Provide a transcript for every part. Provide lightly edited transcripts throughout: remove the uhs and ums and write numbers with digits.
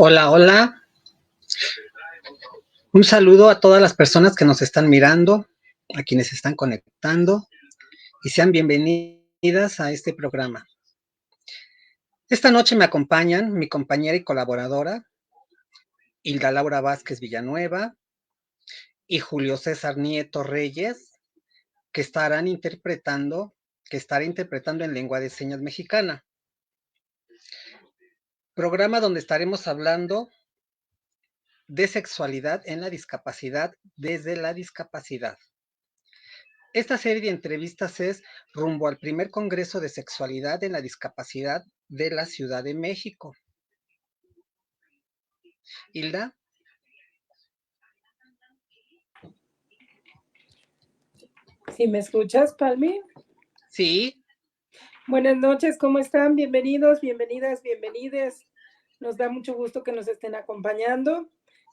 Hola, hola. Un saludo a todas las personas que nos están mirando, a quienes se están conectando, y sean bienvenidas a este programa. Esta noche me acompañan mi compañera y colaboradora, Hilda Laura Vázquez Villanueva y Julio César Nieto Reyes, que estará interpretando en lengua de señas mexicana. Programa donde estaremos hablando de sexualidad en la discapacidad desde la discapacidad. Esta serie de entrevistas es rumbo al primer Congreso de Sexualidad en la Discapacidad de la Ciudad de México. Hilda. ¿Sí me escuchas, Palmi? Sí. Buenas noches, ¿cómo están? Bienvenidos, bienvenidas, bienvenides. Nos da mucho gusto que nos estén acompañando,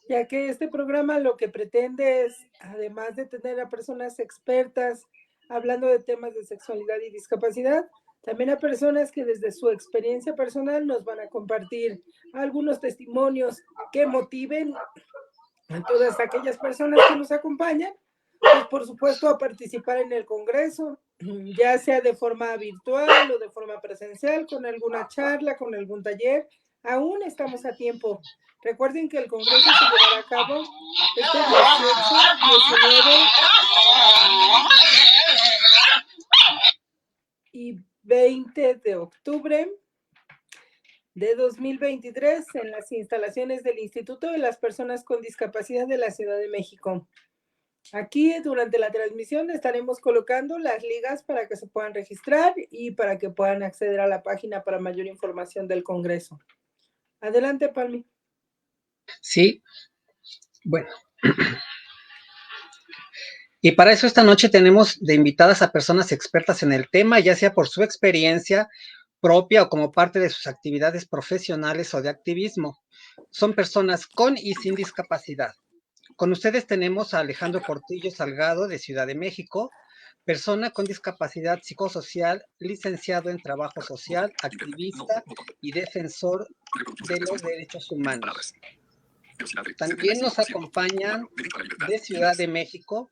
ya que este programa lo que pretende es, además de tener a personas expertas hablando de temas de sexualidad y discapacidad, también a personas que desde su experiencia personal nos van a compartir algunos testimonios que motiven a todas aquellas personas que nos acompañan, pues por supuesto a participar en el Congreso, ya sea de forma virtual o de forma presencial, con alguna charla, con algún taller. Aún estamos a tiempo. Recuerden que el Congreso se llevará a cabo este 18, 19 y 20 de octubre de 2023 en las instalaciones del Instituto de las Personas con Discapacidad de la Ciudad de México. Aquí durante la transmisión estaremos colocando las ligas para que se puedan registrar y para que puedan acceder a la página para mayor información del Congreso. Adelante, Palmi. Sí, bueno. Y para eso esta noche tenemos de invitadas a personas expertas en el tema, ya sea por su experiencia propia o como parte de sus actividades profesionales o de activismo. Son personas con y sin discapacidad. Con ustedes tenemos a Alejandro Portillo Salgado de Ciudad de México, persona con discapacidad psicosocial, licenciado en trabajo social, activista y defensor de los derechos humanos. También nos acompañan de Ciudad de México,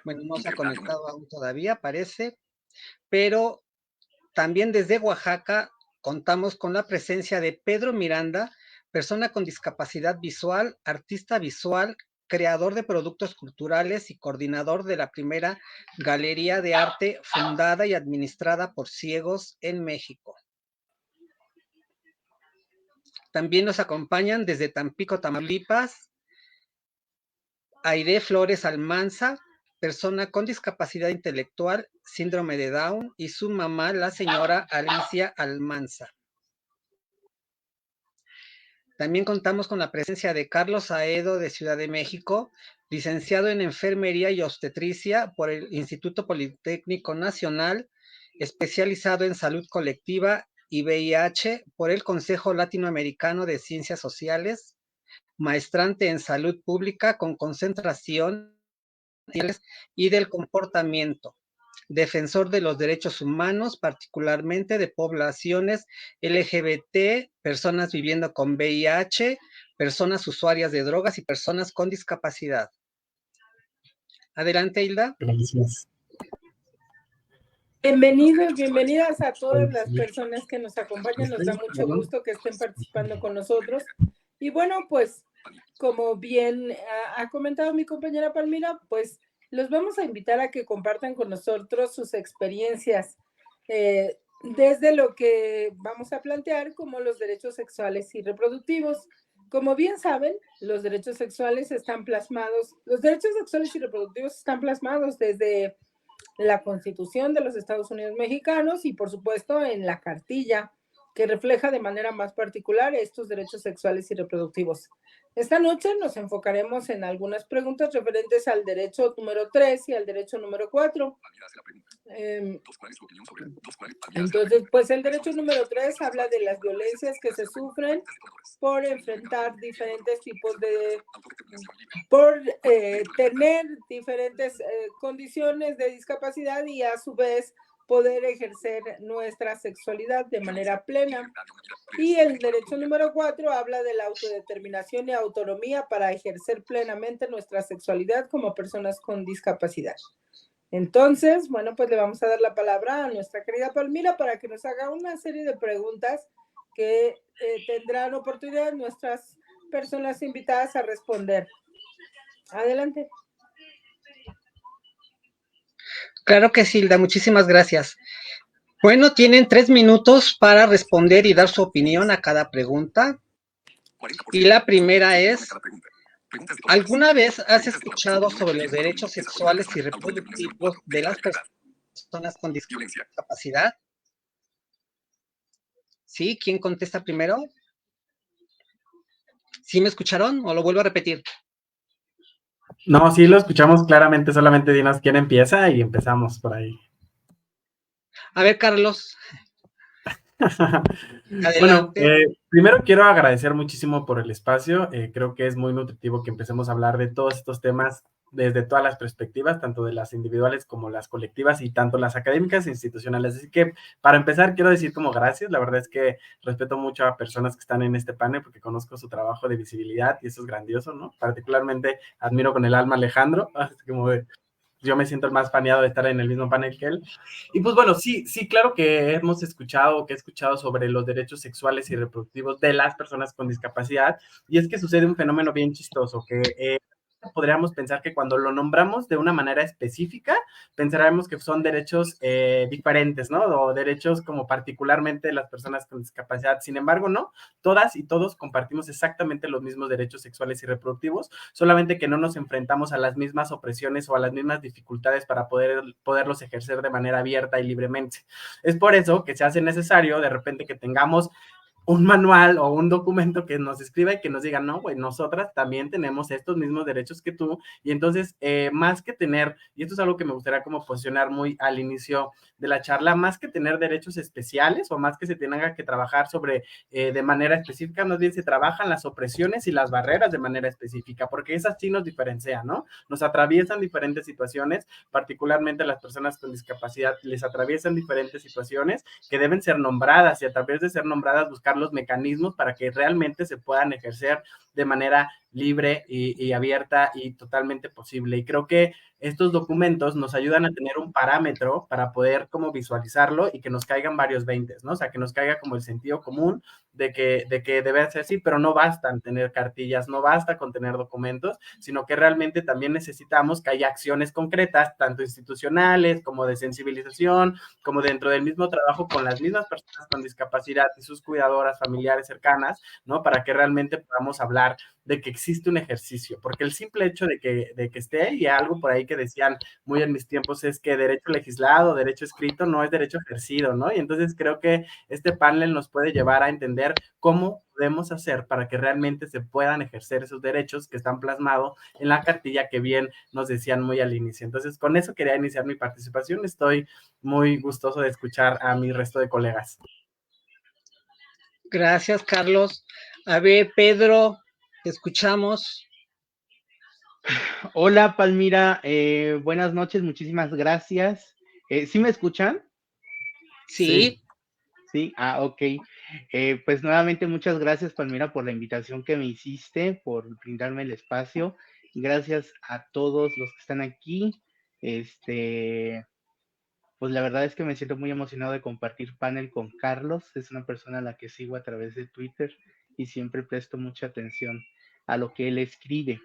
bueno, no se ha conectado aún todavía, parece, pero también desde Oaxaca contamos con la presencia de Pedro Miranda, persona con discapacidad visual, artista visual, creador de productos culturales y coordinador de la primera galería de arte fundada y administrada por ciegos en México. También nos acompañan desde Tampico, Tamaulipas, Aide Flores Almanza, persona con discapacidad intelectual, síndrome de Down, y su mamá, la señora Alicia Almanza. También contamos con la presencia de Carlos Aedo de Ciudad de México, licenciado en Enfermería y Obstetricia por el Instituto Politécnico Nacional, especializado en Salud Colectiva y VIH por el Consejo Latinoamericano de Ciencias Sociales, maestrante en Salud Pública con concentración y del comportamiento, defensor de los derechos humanos, particularmente de poblaciones LGBT, personas viviendo con VIH, personas usuarias de drogas y personas con discapacidad. Adelante, Hilda. Gracias. Bienvenidos, bienvenidas a todas las personas que nos acompañan. Nos da mucho gusto que estén participando con nosotros. Y bueno, pues, como bien ha comentado mi compañera Palmira, pues los vamos a invitar a que compartan con nosotros sus experiencias desde lo que vamos a plantear como los derechos sexuales y reproductivos. Como bien saben, los derechos sexuales y reproductivos están plasmados desde la Constitución de los Estados Unidos mexicanos y, por supuesto, en la cartilla que refleja de manera más particular estos derechos sexuales y reproductivos. Esta noche nos enfocaremos en algunas preguntas referentes al derecho número 3 y al derecho número 4. Entonces, pues el derecho número 3 habla de las violencias que se sufren por enfrentar diferentes tipos de, por tener diferentes condiciones de discapacidad y a su vez poder ejercer nuestra sexualidad de manera plena. Y el derecho número 4 habla de la autodeterminación y autonomía para ejercer plenamente nuestra sexualidad como personas con discapacidad. Entonces, bueno, pues le vamos a dar la palabra a nuestra querida Palmira para que nos haga una serie de preguntas que tendrán oportunidad nuestras personas invitadas a responder. Adelante. Claro que sí, Hilda, muchísimas gracias. Bueno, tienen 3 minutos para responder y dar su opinión a cada pregunta. Y la primera es, ¿alguna vez has escuchado sobre los derechos sexuales y reproductivos de las personas con discapacidad? ¿Sí? ¿Quién contesta primero? ¿Sí me escucharon o lo vuelvo a repetir? No, sí lo escuchamos claramente, solamente dinos quién empieza y empezamos por ahí. A ver, Carlos. Bueno, primero quiero agradecer muchísimo por el espacio. Creo que es muy nutritivo que empecemos a hablar de todos estos temas desde todas las perspectivas, tanto de las individuales como las colectivas y tanto las académicas e institucionales. Así que para empezar quiero decir como gracias. La verdad es que respeto mucho a personas que están en este panel porque conozco su trabajo de visibilidad y eso es grandioso, ¿no? Particularmente admiro con el alma a Alejandro, así como de... Yo me siento el más paneado de estar en el mismo panel que él. Y pues bueno, sí, claro que he escuchado sobre los derechos sexuales y reproductivos de las personas con discapacidad, y es que sucede un fenómeno bien chistoso, que podríamos pensar que cuando lo nombramos de una manera específica, pensaremos que son derechos diferentes, ¿no? O derechos como particularmente de las personas con discapacidad. Sin embargo, no, todas y todos compartimos exactamente los mismos derechos sexuales y reproductivos, solamente que no nos enfrentamos a las mismas opresiones o a las mismas dificultades para poderlos ejercer de manera abierta y libremente. Es por eso que se hace necesario de repente que tengamos un manual o un documento que nos escriba y que nos diga, no, güey, nosotras también tenemos estos mismos derechos que tú, y entonces, más que tener, y esto es algo que me gustaría como posicionar muy al inicio de la charla, más que tener derechos especiales o más que se tenga que trabajar sobre de manera específica, más bien se trabajan las opresiones y las barreras de manera específica, porque esas sí nos diferencian, ¿no? Nos atraviesan diferentes situaciones, particularmente las personas con discapacidad les atraviesan diferentes situaciones que deben ser nombradas y a través de ser nombradas buscar los mecanismos para que realmente se puedan ejercer de manera libre y abierta y totalmente posible. Y creo que estos documentos nos ayudan a tener un parámetro para poder como visualizarlo y que nos caigan varios veintes, ¿no? O sea, que nos caiga como el sentido común de que debe ser así, pero no bastan tener cartillas, no basta con tener documentos, sino que realmente también necesitamos que haya acciones concretas, tanto institucionales como de sensibilización, como dentro del mismo trabajo con las mismas personas con discapacidad y sus cuidadoras familiares cercanas, ¿no? Para que realmente podamos hablar de que existe un ejercicio, porque el simple hecho de que esté, y algo por ahí que decían muy en mis tiempos, es que derecho legislado, derecho escrito, no es derecho ejercido, ¿no? Y entonces creo que este panel nos puede llevar a entender cómo podemos hacer para que realmente se puedan ejercer esos derechos que están plasmados en la cartilla que bien nos decían muy al inicio. Entonces, con eso quería iniciar mi participación. Estoy muy gustoso de escuchar a mi resto de colegas. Gracias, Carlos. A ver, Pedro, te escuchamos. Hola, Palmira. Buenas noches, muchísimas gracias. ¿Sí me escuchan? Sí. Sí, ok. Pues nuevamente muchas gracias, Palmira, por la invitación que me hiciste, por brindarme el espacio. Gracias a todos los que están aquí. Pues la verdad es que me siento muy emocionado de compartir panel con Carlos. Es una persona a la que sigo a través de Twitter y siempre presto mucha atención a lo que él escribe.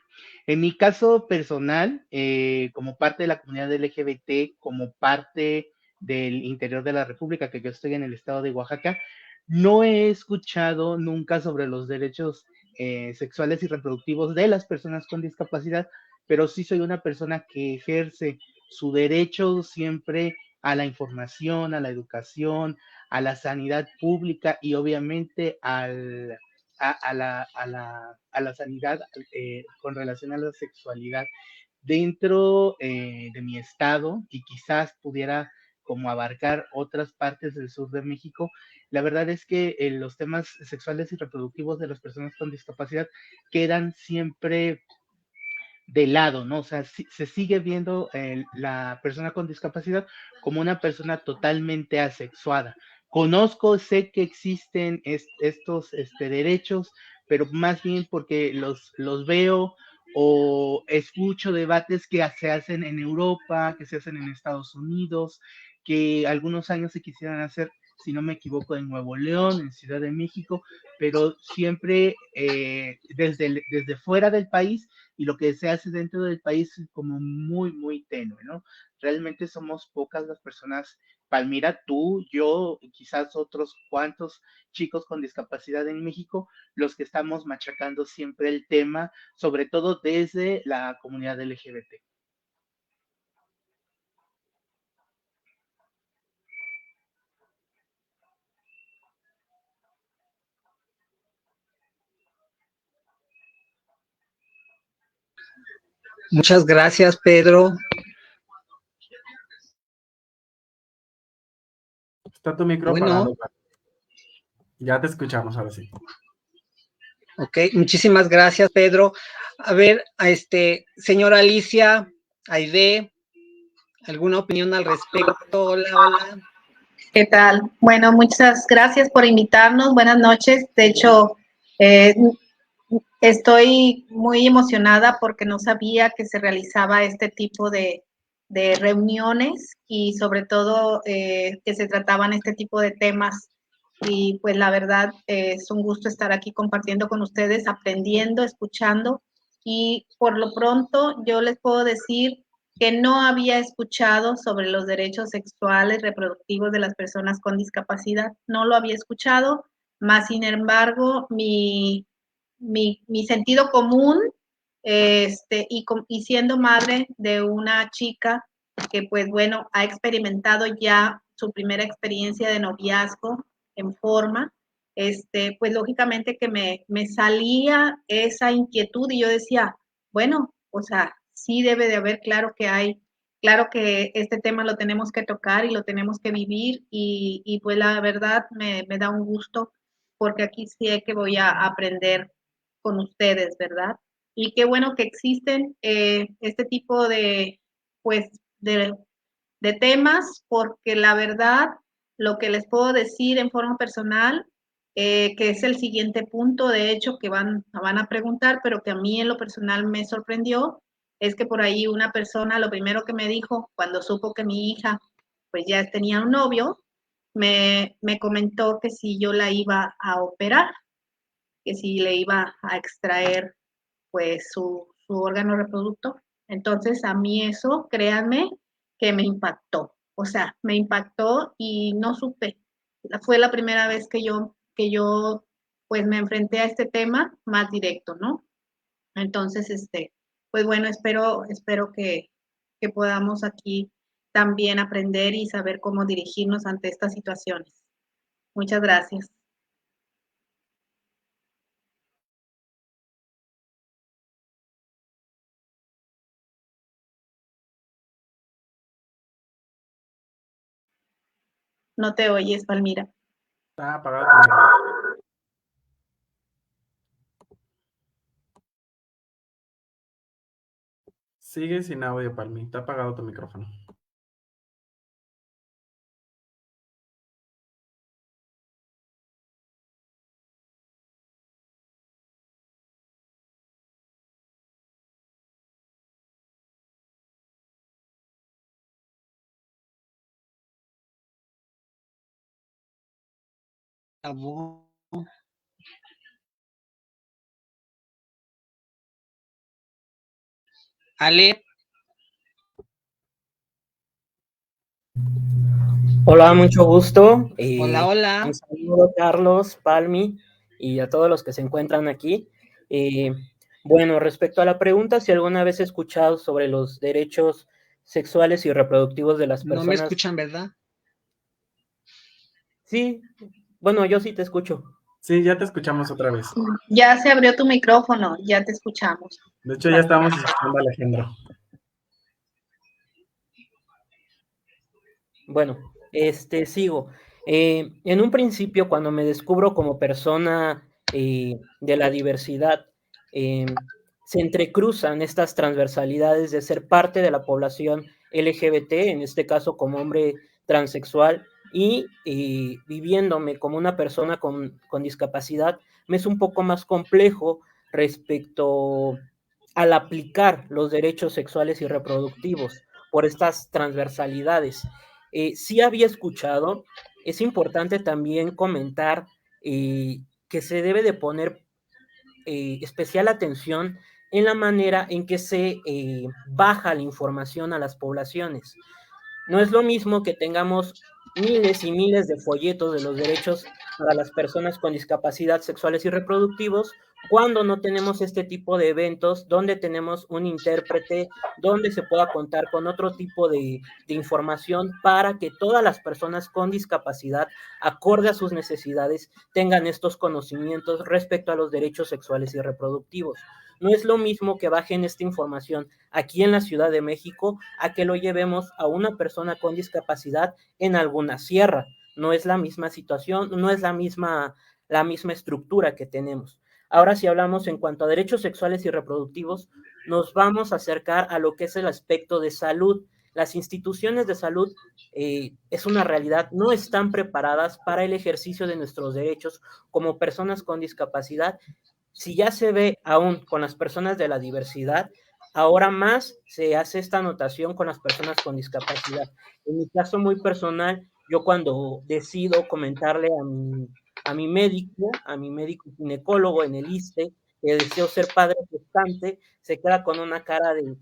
En mi caso personal, como parte de la comunidad LGBT, como parte del interior de la República, que yo estoy en el estado de Oaxaca, no he escuchado nunca sobre los derechos sexuales y reproductivos de las personas con discapacidad, pero sí soy una persona que ejerce su derecho siempre a la información, a la educación, a la sanidad pública y obviamente a la sanidad con relación a la sexualidad dentro de mi estado, y quizás pudiera como abarcar otras partes del sur de México. La verdad es que los temas sexuales y reproductivos de las personas con discapacidad quedan siempre de lado, ¿no? O sea, se sigue viendo la persona con discapacidad como una persona totalmente asexuada. Conozco, sé que existen estos derechos, pero más bien porque los veo o escucho debates que se hacen en Europa, que se hacen en Estados Unidos, que algunos años se quisieran hacer, si no me equivoco, en Nuevo León, en Ciudad de México, pero siempre desde fuera del país, y lo que se hace dentro del país es como muy, muy tenue, ¿no? Realmente somos pocas las personas, Palmira, tú, yo, quizás otros cuantos chicos con discapacidad en México, los que estamos machacando siempre el tema, sobre todo desde la comunidad LGBT. Muchas gracias, Pedro. Está tu micro apagado. Ya te escuchamos, ahora sí. Ok, muchísimas gracias, Pedro. A ver, señora Alicia, Aide, ¿alguna opinión al respecto? Hola, hola. ¿Qué tal? Bueno, muchas gracias por invitarnos. Buenas noches. De hecho, estoy muy emocionada porque no sabía que se realizaba este tipo de reuniones y sobre todo que se trataban este tipo de temas. Y pues la verdad es un gusto estar aquí compartiendo con ustedes, aprendiendo, escuchando. Y por lo pronto yo les puedo decir que no había escuchado sobre los derechos sexuales reproductivos de las personas con discapacidad. No lo había escuchado, más sin embargo, mi sentido común, y siendo madre de una chica que, pues bueno, ha experimentado ya su primera experiencia de noviazgo en forma, pues lógicamente que me salía esa inquietud y yo decía, bueno, o sea, sí debe de haber, claro que este tema lo tenemos que tocar y lo tenemos que vivir y pues la verdad me da un gusto porque aquí sé que voy a aprender con ustedes, ¿verdad? Y qué bueno que existen este tipo de, pues, de temas, porque la verdad, lo que les puedo decir en forma personal, que es el siguiente punto, de hecho, que van a preguntar, pero que a mí en lo personal me sorprendió, es que por ahí una persona, lo primero que me dijo, cuando supo que mi hija, pues ya tenía un novio, me comentó que si yo la iba a operar, que si le iba a extraer pues su órgano reproductor. Entonces a mí eso, créanme, que me impactó. O sea, me impactó y no supe. Fue la primera vez que yo pues me enfrenté a este tema más directo, ¿no? Entonces, pues bueno, espero que podamos aquí también aprender y saber cómo dirigirnos ante estas situaciones. Muchas gracias. No te oyes, Palmira. Está apagado tu micrófono. Sigue sin audio, Palmi. Está apagado tu micrófono. Ale. Hola, mucho gusto. Hola, hola. Un saludo, Carlos, Palmi, y a todos los que se encuentran aquí. Bueno, respecto a la pregunta, si alguna vez he escuchado sobre los derechos sexuales y reproductivos de las personas. No me escuchan, ¿verdad? Sí, bueno, yo sí te escucho. Sí, ya te escuchamos otra vez. Ya se abrió tu micrófono, ya te escuchamos. De hecho, ya estábamos escuchando a Alejandro. Bueno, sigo. En un principio, cuando me descubro como persona de la diversidad, se entrecruzan estas transversalidades de ser parte de la población LGBT, en este caso como hombre transexual, y viviéndome como una persona con discapacidad, me es un poco más complejo respecto al aplicar los derechos sexuales y reproductivos por estas transversalidades. Sí había escuchado, es importante también comentar que se debe de poner especial atención en la manera en que se baja la información a las poblaciones. No es lo mismo que tengamos miles y miles de folletos de los derechos para las personas con discapacidad sexuales y reproductivos cuando no tenemos este tipo de eventos donde tenemos un intérprete, donde se pueda contar con otro tipo de información para que todas las personas con discapacidad, acorde a sus necesidades, tengan estos conocimientos respecto a los derechos sexuales y reproductivos. No es lo mismo que bajen esta información aquí en la Ciudad de México a que lo llevemos a una persona con discapacidad en alguna sierra. No es la misma situación, no es la misma estructura que tenemos. Ahora, si hablamos en cuanto a derechos sexuales y reproductivos, nos vamos a acercar a lo que es el aspecto de salud. Las instituciones de salud es una realidad, no están preparadas para el ejercicio de nuestros derechos como personas con discapacidad. Si ya se ve aún con las personas de la diversidad, ahora más se hace esta anotación con las personas con discapacidad. En mi caso muy personal, yo cuando decido comentarle a mi médico ginecólogo en el ISSSTE, que deseo ser padre gestante, se queda con una cara de,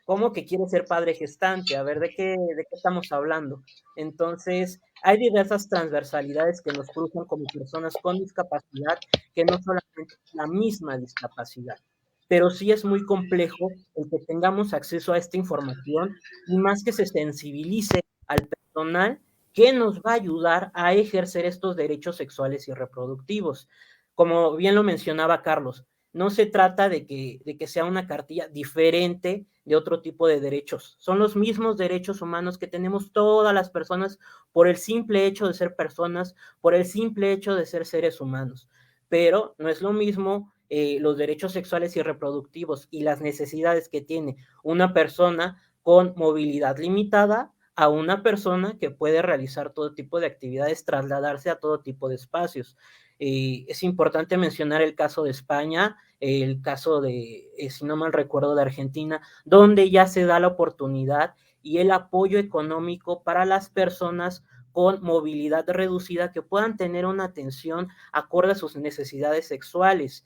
¿cómo que quiere ser padre gestante? A ver, ¿de qué estamos hablando? Entonces, hay diversas transversalidades que nos cruzan como personas con discapacidad, que no solamente es la misma discapacidad, pero sí es muy complejo el que tengamos acceso a esta información y más que se sensibilice al personal que nos va a ayudar a ejercer estos derechos sexuales y reproductivos. Como bien lo mencionaba Carlos, no se trata de que sea una cartilla diferente de otro tipo de derechos. Son los mismos derechos humanos que tenemos todas las personas por el simple hecho de ser personas, por el simple hecho de ser seres humanos. Pero no es lo mismo los derechos sexuales y reproductivos y las necesidades que tiene una persona con movilidad limitada a una persona que puede realizar todo tipo de actividades, trasladarse a todo tipo de espacios. Es importante mencionar el caso de España, el caso de, si no mal recuerdo, de Argentina, donde ya se da la oportunidad y el apoyo económico para las personas con movilidad reducida que puedan tener una atención acorde a sus necesidades sexuales.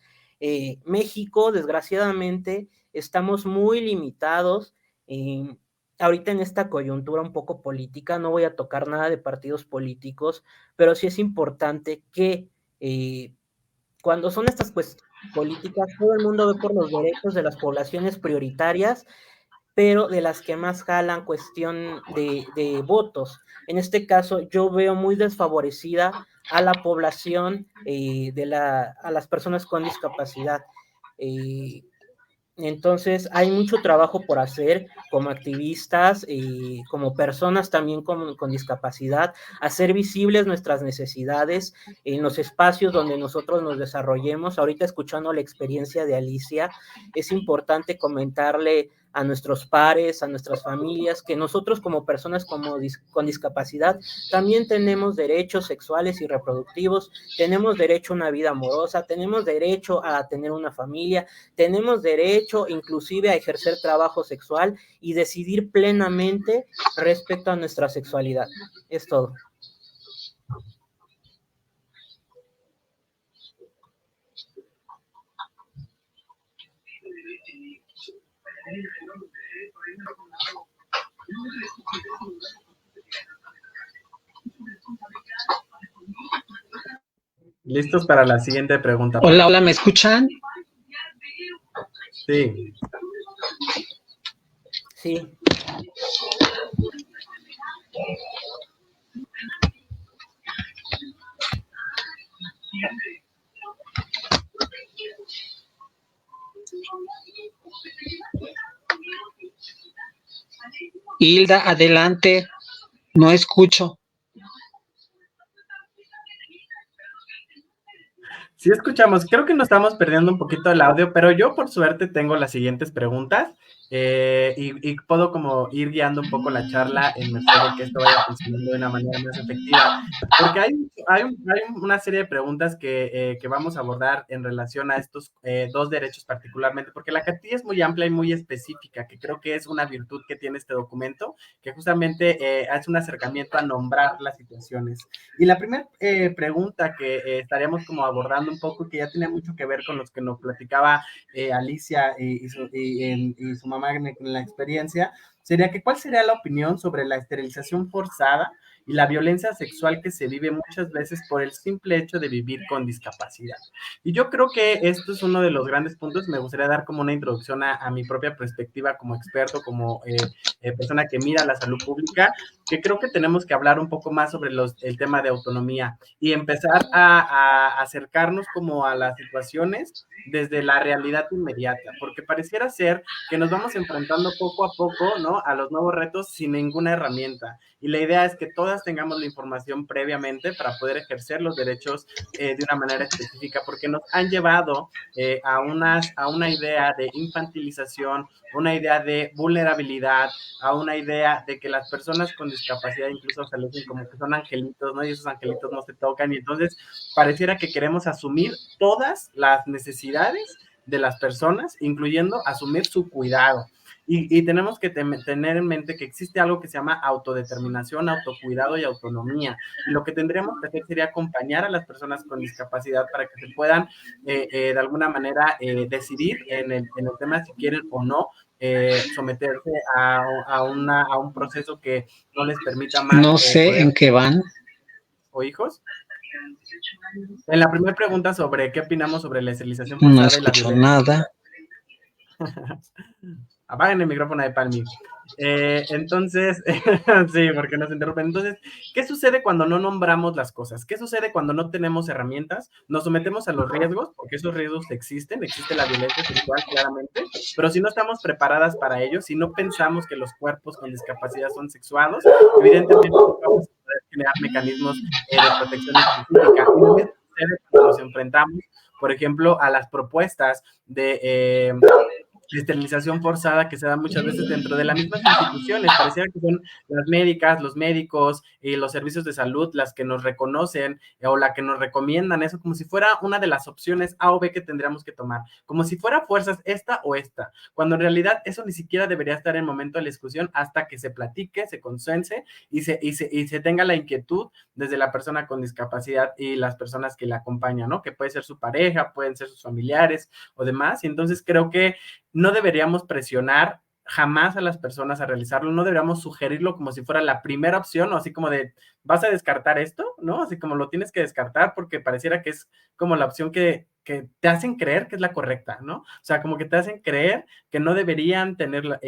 México, desgraciadamente, estamos muy limitados. Ahorita en esta coyuntura un poco política, no voy a tocar nada de partidos políticos, pero sí es importante que cuando son estas cuestiones políticas, todo el mundo ve por los derechos de las poblaciones prioritarias, pero de las que más jalan cuestión de votos. En este caso, yo veo muy desfavorecida a la población, a las personas con discapacidad. Entonces, hay mucho trabajo por hacer como activistas, como personas también con discapacidad, hacer visibles nuestras necesidades en los espacios donde nosotros nos desarrollemos. Ahorita escuchando la experiencia de Alicia, es importante comentarle a nuestros pares, a nuestras familias, que nosotros como personas con discapacidad también tenemos derechos sexuales y reproductivos, tenemos derecho a una vida amorosa, tenemos derecho a tener una familia, tenemos derecho inclusive a ejercer trabajo sexual y decidir plenamente respecto a nuestra sexualidad. Es todo. Listos para la siguiente pregunta. Hola, hola, ¿me escuchan? Sí. Sí. Hilda, adelante, no escucho. Sí escuchamos, creo que nos estamos perdiendo un poquito el audio, pero yo por suerte tengo las siguientes preguntas y puedo como ir guiando un poco la charla en merced de que esto vaya funcionando de una manera más efectiva, porque hay una serie de preguntas que vamos a abordar en relación a estos dos derechos particularmente, porque la cartilla es muy amplia y muy específica, que creo que es una virtud que tiene este documento, que justamente hace un acercamiento a nombrar las situaciones. Y la primera pregunta que estaríamos como abordando un poco, que ya tiene mucho que ver con los que nos platicaba Alicia y su mamá en la experiencia, sería que ¿cuál sería la opinión sobre la esterilización forzada y la violencia sexual que se vive muchas veces por el simple hecho de vivir con discapacidad? Y yo creo que esto es uno de los grandes puntos. Me gustaría dar como una introducción a mi propia perspectiva como experto, como persona que mira la salud pública, que creo que tenemos que hablar un poco más sobre el tema de autonomía y empezar a acercarnos como a las situaciones desde la realidad inmediata, porque pareciera ser que nos vamos enfrentando poco a poco, ¿no?, a los nuevos retos sin ninguna herramienta. Y la idea es que todas tengamos la información previamente para poder ejercer los derechos de una manera específica, porque nos han llevado a una idea de infantilización, una idea de vulnerabilidad, a una idea de que las personas con discapacidad incluso se les ven como que son angelitos, ¿no? Y esos angelitos no se tocan, y entonces pareciera que queremos asumir todas las necesidades de las personas, incluyendo asumir su cuidado. Y tenemos que tener en mente que existe algo que se llama autodeterminación, autocuidado y autonomía. Y lo que tendríamos que hacer sería acompañar a las personas con discapacidad para que se puedan, de alguna manera, decidir en el tema si quieren o no someterse a un proceso que no les permita más. No sé en qué van. ¿O hijos? En la primera pregunta sobre qué opinamos sobre la esterilización No forzada y la escucho violencia. nada. Apaguen el micrófono de Palmi. Entonces, sí, porque nos interrumpen. Entonces, ¿qué sucede cuando no nombramos las cosas? ¿Qué sucede cuando no tenemos herramientas? Nos sometemos a los riesgos, porque esos riesgos existen, existe la violencia sexual claramente, pero si no estamos preparadas para ello, si no pensamos que los cuerpos con discapacidad son sexuados, evidentemente no vamos a poder generar mecanismos de protección específica. Y lo mismo sucede cuando nos enfrentamos, por ejemplo, a las propuestas de esterilización forzada que se da muchas veces dentro de las mismas instituciones. Pareciera que son las médicas, los médicos y los servicios de salud las que nos reconocen o la que nos recomiendan eso, como si fuera una de las opciones A o B que tendríamos que tomar, como si fuera fuerzas esta o esta, cuando en realidad eso ni siquiera debería estar en el momento de la discusión hasta que se platique, se consense y se tenga la inquietud desde la persona con discapacidad y las personas que la acompañan, ¿no? Que puede ser su pareja, pueden ser sus familiares o demás. Y entonces creo que no deberíamos presionar jamás a las personas a realizarlo, no deberíamos sugerirlo como si fuera la primera opción, o así como de, ¿vas a descartar esto? ¿No? Así como lo tienes que descartar porque pareciera que es como la opción que te hacen creer que es la correcta, ¿no? O sea, como que te hacen creer que no deberían tener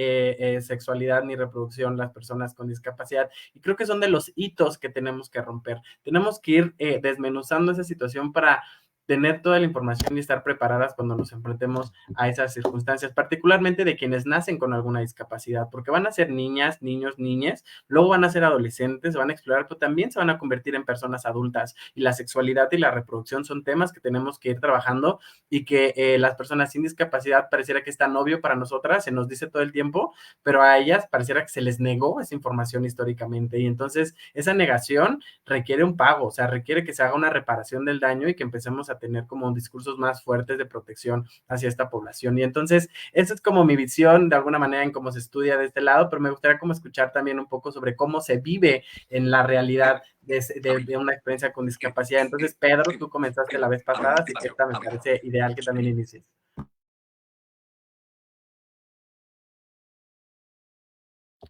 sexualidad ni reproducción las personas con discapacidad. Y creo que son de los hitos que tenemos que romper. Tenemos que ir desmenuzando esa situación para tener toda la información y estar preparadas cuando nos enfrentemos a esas circunstancias, particularmente de quienes nacen con alguna discapacidad, porque van a ser niñas, niños, niñas, luego van a ser adolescentes, van a explorar, pero también se van a convertir en personas adultas, y la sexualidad y la reproducción son temas que tenemos que ir trabajando y que las personas sin discapacidad pareciera que es tan obvio para nosotras, se nos dice todo el tiempo, pero a ellas pareciera que se les negó esa información históricamente, y entonces esa negación requiere un pago, o sea, requiere que se haga una reparación del daño y que empecemos a tener como discursos más fuertes de protección hacia esta población. Y entonces, esa es como mi visión de alguna manera en cómo se estudia de este lado, pero me gustaría como escuchar también un poco sobre cómo se vive en la realidad de una experiencia con discapacidad. Entonces, Pedro, tú comenzaste la vez pasada, así que esta me parece ideal que también inicies.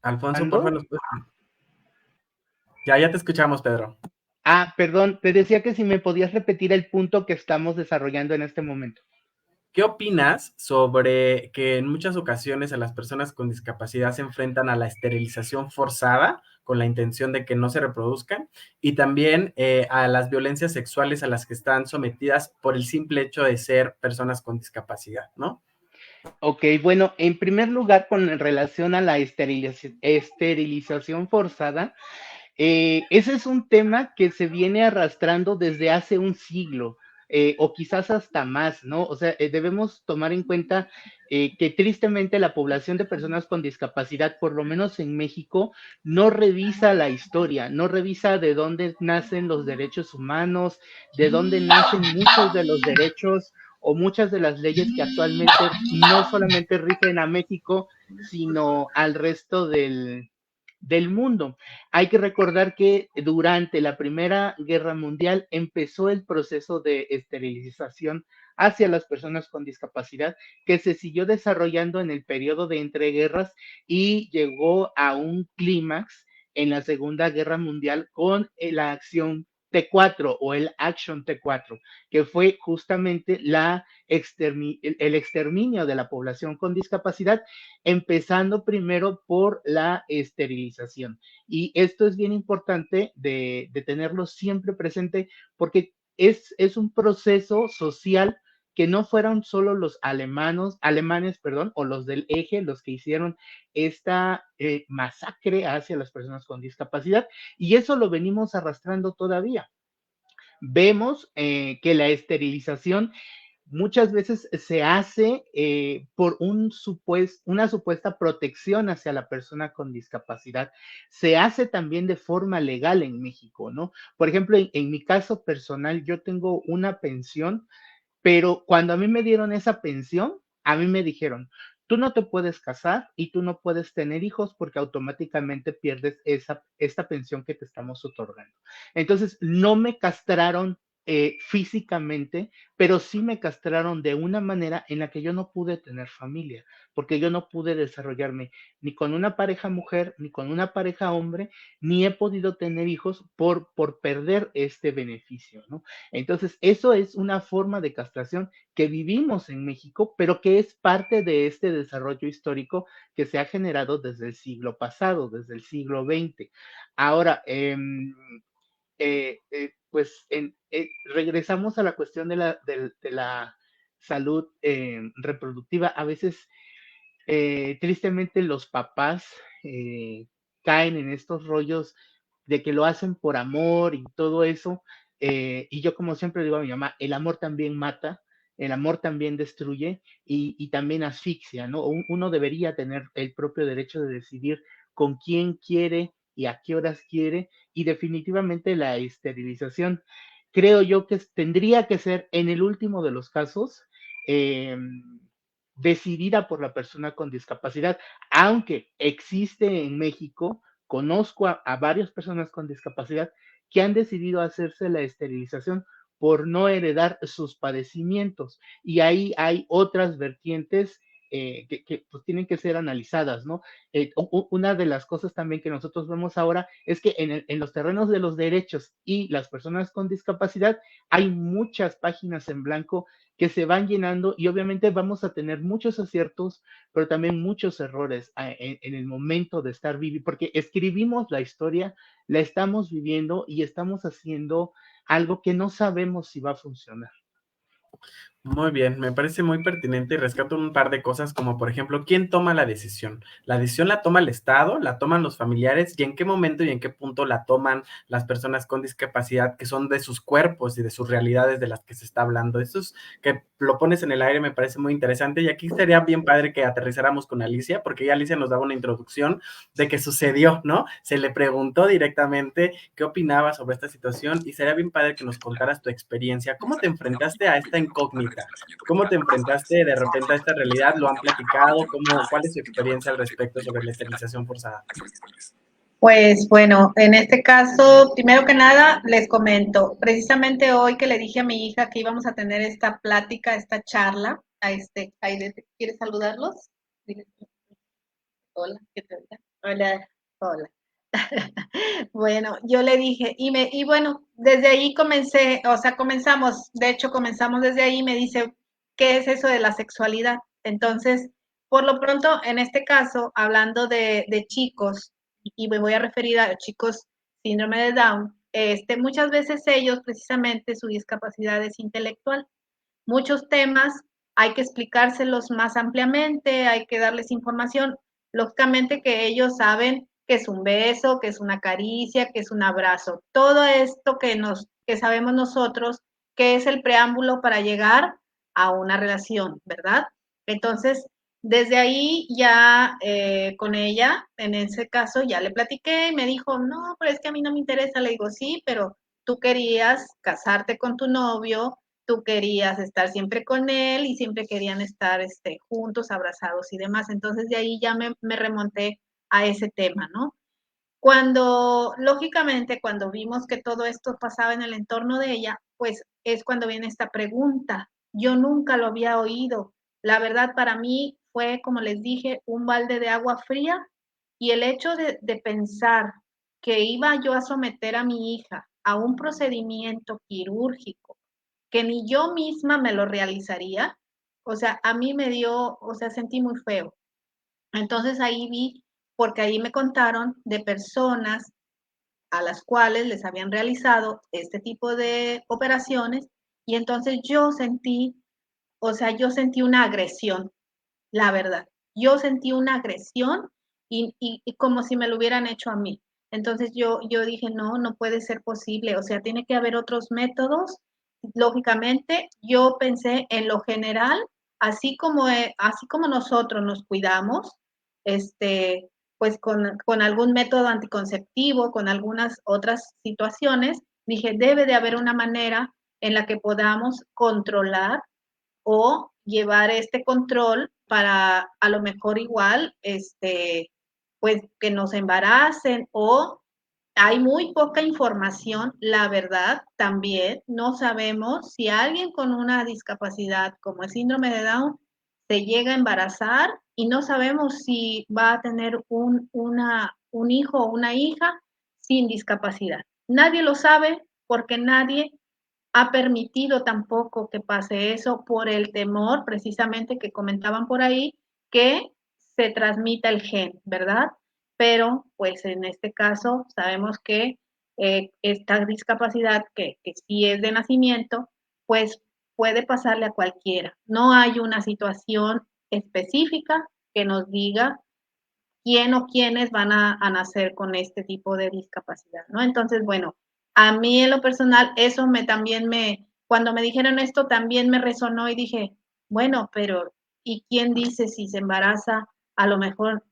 Alfonso, por favor. Ya te escuchamos, Pedro. Ah, perdón, te decía que si me podías repetir el punto que estamos desarrollando en este momento. ¿Qué opinas sobre que en muchas ocasiones a las personas con discapacidad se enfrentan a la esterilización forzada con la intención de que no se reproduzcan y también a las violencias sexuales a las que están sometidas por el simple hecho de ser personas con discapacidad, ¿no? Ok, bueno, en primer lugar, con relación a la esterilización forzada, ese es un tema que se viene arrastrando desde hace un siglo, o quizás hasta más, ¿no? O sea, debemos tomar en cuenta que tristemente la población de personas con discapacidad, por lo menos en México, no revisa la historia, no revisa de dónde nacen los derechos humanos, de dónde nacen muchos de los derechos o muchas de las leyes que actualmente no solamente rigen a México, sino al resto del mundo. Hay que recordar que durante la Primera Guerra Mundial empezó el proceso de esterilización hacia las personas con discapacidad que se siguió desarrollando en el periodo de entreguerras y llegó a un clímax en la Segunda Guerra Mundial con la acción T4 o el Action T4, que fue justamente el exterminio de la población con discapacidad, empezando primero por la esterilización. Y esto es bien importante de tenerlo siempre presente porque es un proceso social que no fueron solo los alemanes, o los del eje los que hicieron esta masacre hacia las personas con discapacidad, y eso lo venimos arrastrando todavía. Vemos que la esterilización muchas veces se hace por una supuesta protección hacia la persona con discapacidad. Se hace también de forma legal en México, ¿no? Por ejemplo, en mi caso personal, yo tengo una pensión, pero cuando a mí me dieron esa pensión, a mí me dijeron, tú no te puedes casar y tú no puedes tener hijos porque automáticamente pierdes esta pensión que te estamos otorgando. Entonces, no me castraron físicamente, pero sí me castraron de una manera en la que yo no pude tener familia, porque yo no pude desarrollarme ni con una pareja mujer, ni con una pareja hombre, ni he podido tener hijos por perder este beneficio, ¿no? Entonces, eso es una forma de castración que vivimos en México, pero que es parte de este desarrollo histórico que se ha generado desde el siglo pasado, desde el siglo XX. Ahora, pues regresamos a la cuestión de la salud reproductiva. A veces, tristemente, los papás caen en estos rollos de que lo hacen por amor y todo eso. Y yo, como siempre digo a mi mamá, el amor también mata, el amor también destruye y también asfixia, ¿no? Uno debería tener el propio derecho de decidir con quién quiere y a qué horas quiere, y definitivamente la esterilización, creo yo que tendría que ser, en el último de los casos, eh, decidida por la persona con discapacidad, aunque existe en México, conozco a varias personas con discapacidad que han decidido hacerse la esterilización por no heredar sus padecimientos. Y ahí hay otras vertientes que pues, tienen que ser analizadas, ¿no? Una de las cosas también que nosotros vemos ahora es que en los terrenos de los derechos y las personas con discapacidad hay muchas páginas en blanco que se van llenando y obviamente vamos a tener muchos aciertos, pero también muchos errores en el momento de estar viviendo, porque escribimos la historia, la estamos viviendo y estamos haciendo algo que no sabemos si va a funcionar. Muy bien, me parece muy pertinente y rescato un par de cosas como por ejemplo, ¿quién toma la decisión? La decisión la toma el Estado, la toman los familiares y en qué momento y en qué punto la toman las personas con discapacidad que son de sus cuerpos y de sus realidades de las que se está hablando. Eso es que lo pones en el aire, me parece muy interesante y aquí sería bien padre que aterrizáramos con Alicia porque ya Alicia nos daba una introducción de qué sucedió, ¿no? Se le preguntó directamente qué opinaba sobre esta situación y sería bien padre que nos contaras tu experiencia. ¿Cómo te enfrentaste a esta incógnita? ¿Cómo te enfrentaste de repente a esta realidad? ¿Lo han platicado? ¿Cuál es su experiencia al respecto sobre la esterilización forzada? Pues bueno, en este caso, primero que nada, les comento, precisamente hoy que le dije a mi hija que íbamos a tener esta plática, esta charla, ¿quieres saludarlos? Hola, ¿qué tal? Hola, hola. Bueno, yo le dije, y bueno, desde ahí comenzamos, de hecho comenzamos desde ahí, me dice, qué es eso de la sexualidad. Entonces, por lo pronto, en este caso, hablando de chicos, y me voy a referir a chicos síndrome de Down, muchas veces ellos, precisamente, su discapacidad es intelectual. Muchos temas hay que explicárselos más ampliamente, hay que darles información. Lógicamente que ellos saben que es un beso, que es una caricia, que es un abrazo. Todo esto que sabemos nosotros, que es el preámbulo para llegar a una relación, ¿verdad? Entonces, desde ahí ya con ella, en ese caso, ya le platiqué y me dijo, no, pero es que a mí no me interesa. Le digo, sí, pero tú querías casarte con tu novio, tú querías estar siempre con él y siempre querían estar juntos, abrazados y demás. Entonces de ahí ya me remonté a ese tema, ¿no? Lógicamente, cuando vimos que todo esto pasaba en el entorno de ella, pues es cuando viene esta pregunta. Yo nunca lo había oído. La verdad, para mí fue, como les dije, un balde de agua fría, y el hecho de pensar que iba yo a someter a mi hija a un procedimiento quirúrgico que ni yo misma me lo realizaría, o sea, a mí me dio, o sea, sentí muy feo. Entonces ahí vi, porque ahí me contaron de personas a las cuales les habían realizado este tipo de operaciones, y entonces yo sentí, o sea, yo sentí una agresión, la verdad. Yo sentí una agresión y como si me lo hubieran hecho a mí. Entonces yo dije, no, no puede ser posible, o sea, tiene que haber otros métodos. Lógicamente, yo pensé en lo general, así como nosotros nos cuidamos, pues con algún método anticonceptivo, con algunas otras situaciones, dije, debe de haber una manera en la que podamos controlar o llevar este control para a lo mejor igual, pues que nos embaracen, o hay muy poca información, la verdad, también no sabemos si alguien con una discapacidad como el síndrome de Down se llega a embarazar, y no sabemos si va a tener un hijo o una hija sin discapacidad. Nadie lo sabe porque nadie ha permitido tampoco que pase eso por el temor, precisamente, que comentaban por ahí, que se transmita el gen, ¿verdad? Pero pues en este caso sabemos que esta discapacidad que sí es de nacimiento, pues puede pasarle a cualquiera. No hay una situación específica que nos diga quién o quiénes van a nacer con este tipo de discapacidad, ¿no? Entonces, bueno, a mí en lo personal, eso cuando me dijeron esto, también me resonó y dije, bueno, pero ¿y quién dice si se embaraza? A lo mejor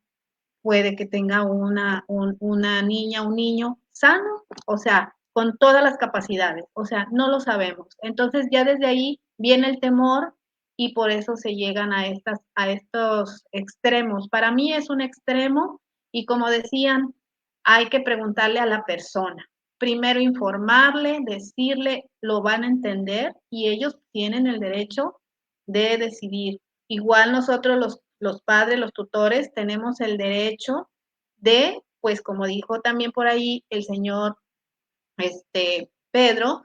puede que tenga una niña, un niño sano, o sea, con todas las capacidades, o sea, no lo sabemos. Entonces ya desde ahí viene el temor, y por eso se llegan a estos extremos. Para mí es un extremo, y como decían, hay que preguntarle a la persona. Primero informarle, decirle, lo van a entender, y ellos tienen el derecho de decidir. Igual nosotros los padres, los tutores, tenemos el derecho de, pues como dijo también por ahí el señor Pedro,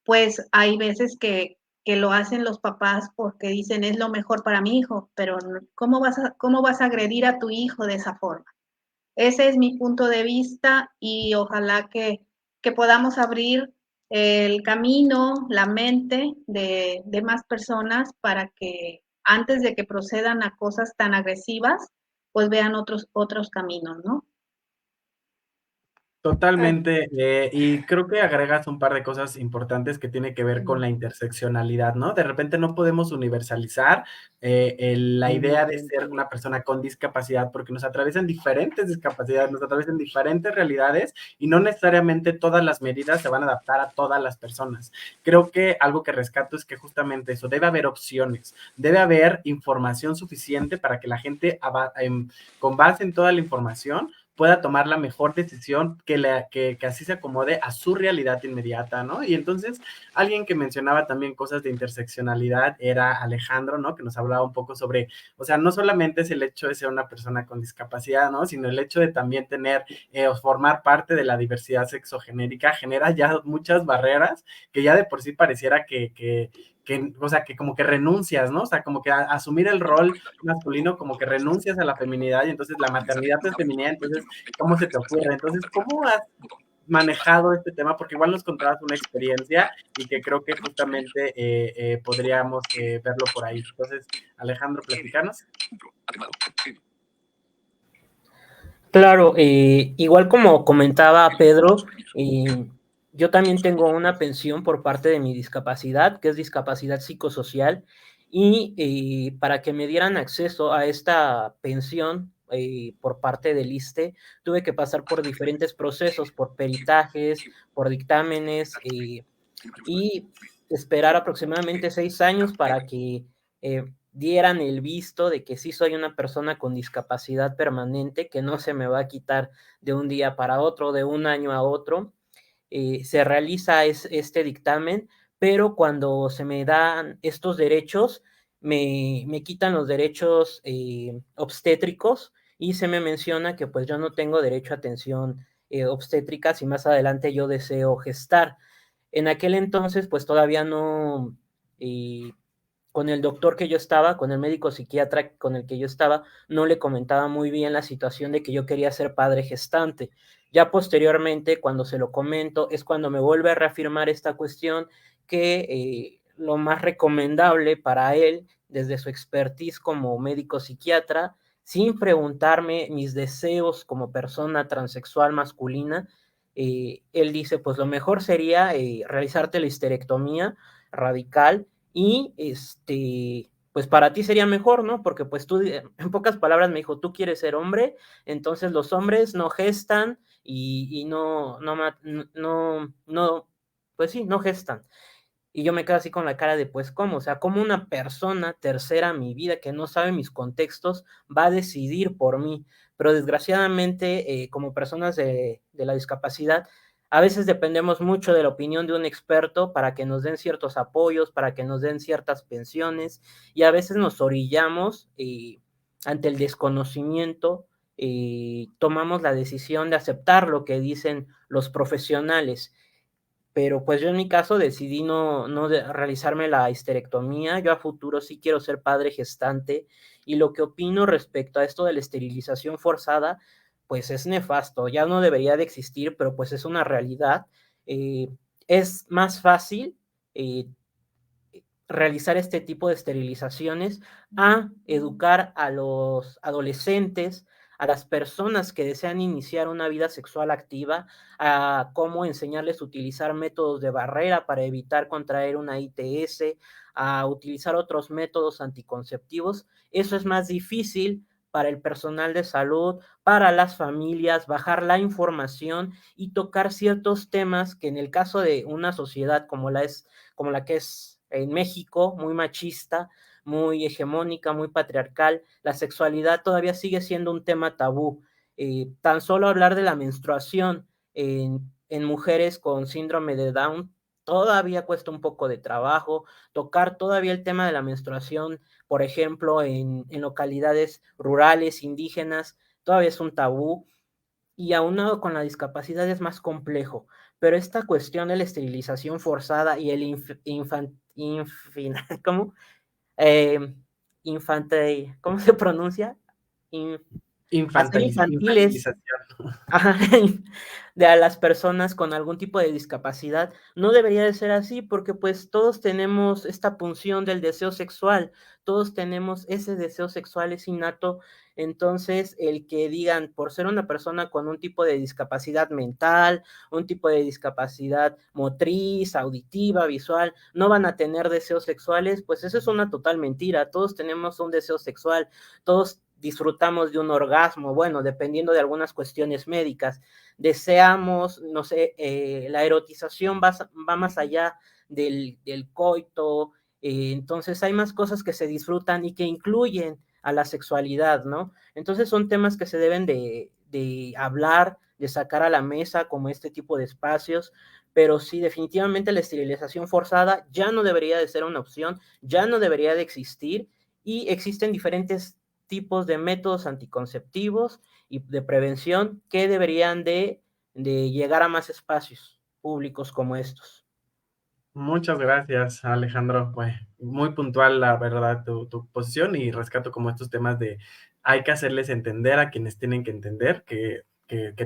pues hay veces que lo hacen los papás porque dicen es lo mejor para mi hijo, pero ¿cómo vas a agredir a tu hijo de esa forma? Ese es mi punto de vista, y ojalá que podamos abrir el camino, la mente de más personas, para que antes de que procedan a cosas tan agresivas, pues vean otros caminos, ¿no? Totalmente, y creo que agregas un par de cosas importantes que tiene que ver con la interseccionalidad, ¿no? De repente no podemos universalizar la idea de ser una persona con discapacidad, porque nos atraviesan diferentes discapacidades, nos atraviesan diferentes realidades, y no necesariamente todas las medidas se van a adaptar a todas las personas. Creo que algo que rescato es que justamente eso, debe haber opciones, debe haber información suficiente para que la gente, con base en toda la información, pueda tomar la mejor decisión que así se acomode a su realidad inmediata, ¿no? Y entonces, alguien que mencionaba también cosas de interseccionalidad era Alejandro, ¿no? Que nos hablaba un poco sobre, o sea, no solamente es el hecho de ser una persona con discapacidad, ¿no? Sino el hecho de también tener o formar parte de la diversidad sexogenérica genera ya muchas barreras que ya de por sí pareciera que o sea, que como que renuncias, ¿no? O sea, como que asumir el rol masculino, como que renuncias a la feminidad y entonces la maternidad es feminidad, entonces, ¿cómo se te ocurre? Entonces, ¿cómo has manejado este tema? Porque igual nos contabas una experiencia y que creo que justamente podríamos verlo por ahí. Entonces, Alejandro, platicanos. Claro, igual como comentaba Pedro, yo también tengo una pensión por parte de mi discapacidad, que es discapacidad psicosocial, y para que me dieran acceso a esta pensión por parte del ISSSTE, tuve que pasar por diferentes procesos, por peritajes, por dictámenes, y esperar aproximadamente 6 años para que dieran el visto de que sí soy una persona con discapacidad permanente, que no se me va a quitar de un día para otro, de un año a otro. Se realiza este dictamen, pero cuando se me dan estos derechos, me quitan los derechos obstétricos y se me menciona que pues yo no tengo derecho a atención obstétrica si más adelante yo deseo gestar. En aquel entonces, pues todavía no, con el doctor que yo estaba, con el médico psiquiatra con el que yo estaba, no le comentaba muy bien la situación de que yo quería ser padre gestante. Ya posteriormente, cuando se lo comento, es cuando me vuelve a reafirmar esta cuestión que lo más recomendable para él, desde su expertise como médico psiquiatra, sin preguntarme mis deseos como persona transexual masculina, él dice, pues lo mejor sería realizarte la histerectomía radical y pues para ti sería mejor, ¿no? Porque pues tú, en pocas palabras me dijo, tú quieres ser hombre, entonces los hombres no gestan y pues sí, no gestan. Y yo me quedo así con la cara de, pues, ¿cómo? O sea, ¿cómo una persona tercera a mi vida que no sabe mis contextos va a decidir por mí? Pero desgraciadamente, como personas de la discapacidad, a veces dependemos mucho de la opinión de un experto para que nos den ciertos apoyos, para que nos den ciertas pensiones, y a veces nos orillamos ante el desconocimiento, tomamos la decisión de aceptar lo que dicen los profesionales. Pero pues yo en mi caso decidí no realizarme la histerectomía. Yo a futuro sí quiero ser padre gestante, y lo que opino respecto a esto de la esterilización forzada, pues es nefasto, ya no debería de existir, pero pues es una realidad. Es más fácil realizar este tipo de esterilizaciones a educar a los adolescentes, a las personas que desean iniciar una vida sexual activa, a cómo enseñarles a utilizar métodos de barrera para evitar contraer una ITS, a utilizar otros métodos anticonceptivos. Eso es más difícil para el personal de salud, para las familias, bajar la información y tocar ciertos temas que en el caso de una sociedad como la que es en México, muy machista, muy hegemónica, muy patriarcal, la sexualidad todavía sigue siendo un tema tabú. Tan solo hablar de la menstruación en mujeres con síndrome de Down todavía cuesta un poco de trabajo. Tocar todavía el tema de la menstruación, por ejemplo, en localidades rurales, indígenas, todavía es un tabú, y aunado con la discapacidad es más complejo. Pero esta cuestión de la esterilización forzada y el ¿cómo? ¿Cómo se pronuncia? Hacer infantiles de a las personas con algún tipo de discapacidad, no debería de ser así, porque pues todos tenemos esta punción del deseo sexual, todos tenemos ese deseo sexual, es innato. Entonces el que digan por ser una persona con un tipo de discapacidad mental, un tipo de discapacidad motriz, auditiva, visual, no van a tener deseos sexuales, pues eso es una total mentira. Todos tenemos un deseo sexual, todos disfrutamos de un orgasmo, bueno, dependiendo de algunas cuestiones médicas. Deseamos, no sé, la erotización va más allá del coito, entonces hay más cosas que se disfrutan y que incluyen a la sexualidad, ¿no? Entonces son temas que se deben de hablar, de sacar a la mesa, como este tipo de espacios. Pero sí, definitivamente la esterilización forzada ya no debería de ser una opción, ya no debería de existir, y existen diferentes tipos de métodos anticonceptivos y de prevención que deberían de llegar a más espacios públicos como estos. Muchas gracias, Alejandro. Muy puntual, la verdad, tu posición, y rescato como estos temas de hay que hacerles entender a quienes tienen que entender que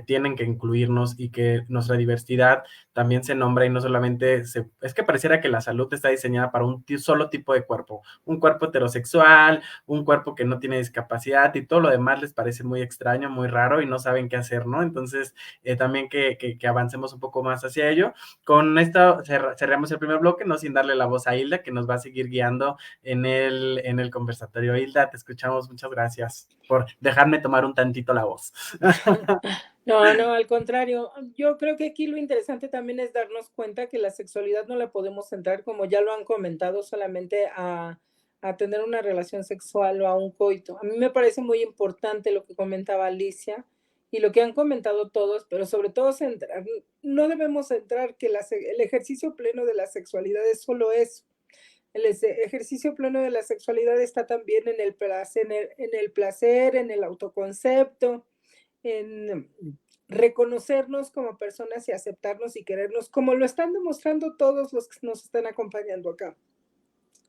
tienen que incluirnos y que nuestra diversidad también se nombra y no solamente es que pareciera que la salud está diseñada para un solo tipo de cuerpo, un cuerpo heterosexual, un cuerpo que no tiene discapacidad, y todo lo demás les parece muy extraño, muy raro y no saben qué hacer, ¿no? Entonces, también que avancemos un poco más hacia ello. Con esto cerramos el primer bloque, no sin darle la voz a Hilda, que nos va a seguir guiando en el conversatorio. Hilda, te escuchamos, muchas gracias por dejarme tomar un tantito la voz. No, no, al contrario. Yo creo que aquí lo interesante también es darnos cuenta que la sexualidad no la podemos centrar, como ya lo han comentado, solamente a tener una relación sexual o a un coito. A mí me parece muy importante lo que comentaba Alicia y lo que han comentado todos, pero sobre todo no debemos centrar que el ejercicio pleno de la sexualidad es solo eso. El ejercicio pleno de la sexualidad está también en el placer, en el autoconcepto, en reconocernos como personas y aceptarnos y querernos, como lo están demostrando todos los que nos están acompañando acá.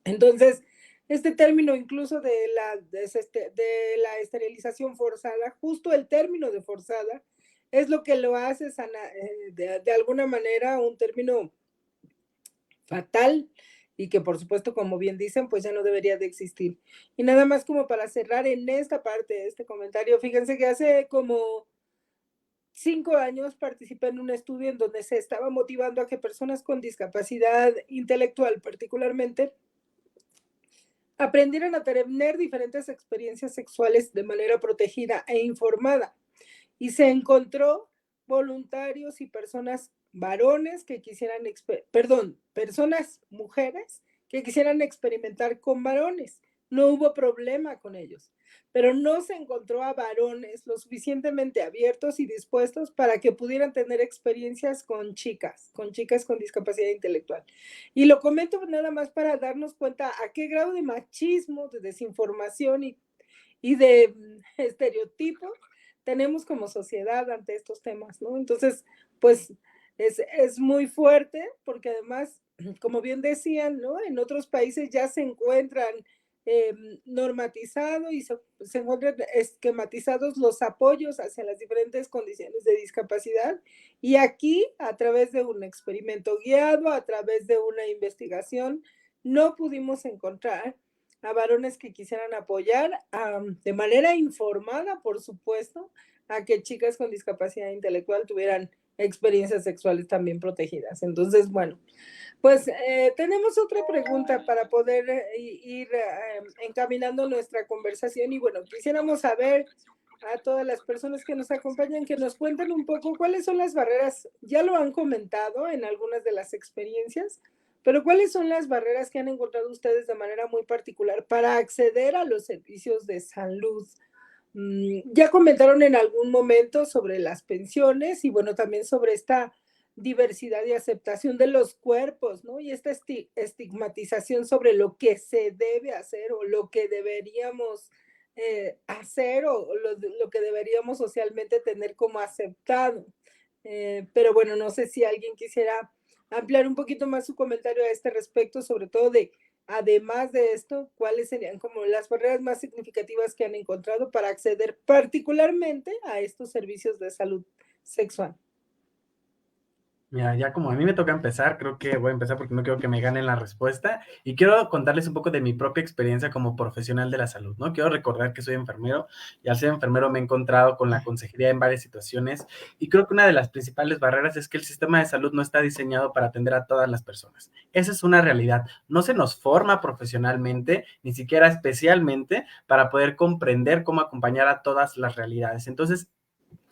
Entonces, este término incluso de la esterilización forzada, justo el término de forzada, es lo que lo hace de alguna manera un término fatal y que por supuesto, como bien dicen, pues ya no debería de existir. Y nada más como para cerrar en esta parte de este comentario, fíjense que hace como 5 años participé en un estudio en donde se estaba motivando a que personas con discapacidad intelectual particularmente aprendieran a tener diferentes experiencias sexuales de manera protegida e informada. Y se encontró voluntarios y personas varones que quisieran, personas mujeres que quisieran experimentar con varones. No hubo problema con ellos, pero no se encontró a varones lo suficientemente abiertos y dispuestos para que pudieran tener experiencias con chicas con discapacidad intelectual. Y lo comento nada más para darnos cuenta a qué grado de machismo, de desinformación y de estereotipos tenemos como sociedad ante estos temas, ¿no? Entonces, pues es muy fuerte porque además, como bien decían, ¿no? En otros países ya se encuentran normatizados y se encuentran esquematizados los apoyos hacia las diferentes condiciones de discapacidad, y aquí, a través de un experimento guiado, a través de una investigación, no pudimos encontrar a varones que quisieran apoyar de manera informada, por supuesto, a que chicas con discapacidad intelectual tuvieran experiencias sexuales también protegidas. Entonces, bueno, pues tenemos otra pregunta para poder ir encaminando nuestra conversación, y bueno, quisiéramos saber a todas las personas que nos acompañan que nos cuenten un poco cuáles son las barreras. Ya lo han comentado en algunas de las experiencias, pero ¿cuáles son las barreras que han encontrado ustedes de manera muy particular para acceder a los servicios de salud? Ya comentaron en algún momento sobre las pensiones y bueno, también sobre esta diversidad y aceptación de los cuerpos, ¿no? Y esta estigmatización sobre lo que se debe hacer o lo que deberíamos hacer o lo que deberíamos socialmente tener como aceptado. Pero bueno, no sé si alguien quisiera ampliar un poquito más su comentario a este respecto, sobre todo de, además de esto, cuáles serían como las barreras más significativas que han encontrado para acceder particularmente a estos servicios de salud sexual. Mira, ya como a mí me toca empezar, creo que voy a empezar porque no quiero que me ganen la respuesta, y quiero contarles un poco de mi propia experiencia como profesional de la salud, ¿no? Quiero recordar que soy enfermero, y al ser enfermero me he encontrado con la consejería en varias situaciones, y creo que una de las principales barreras es que el sistema de salud no está diseñado para atender a todas las personas. Esa es una realidad. No se nos forma profesionalmente, ni siquiera especialmente, para poder comprender cómo acompañar a todas las realidades. Entonces,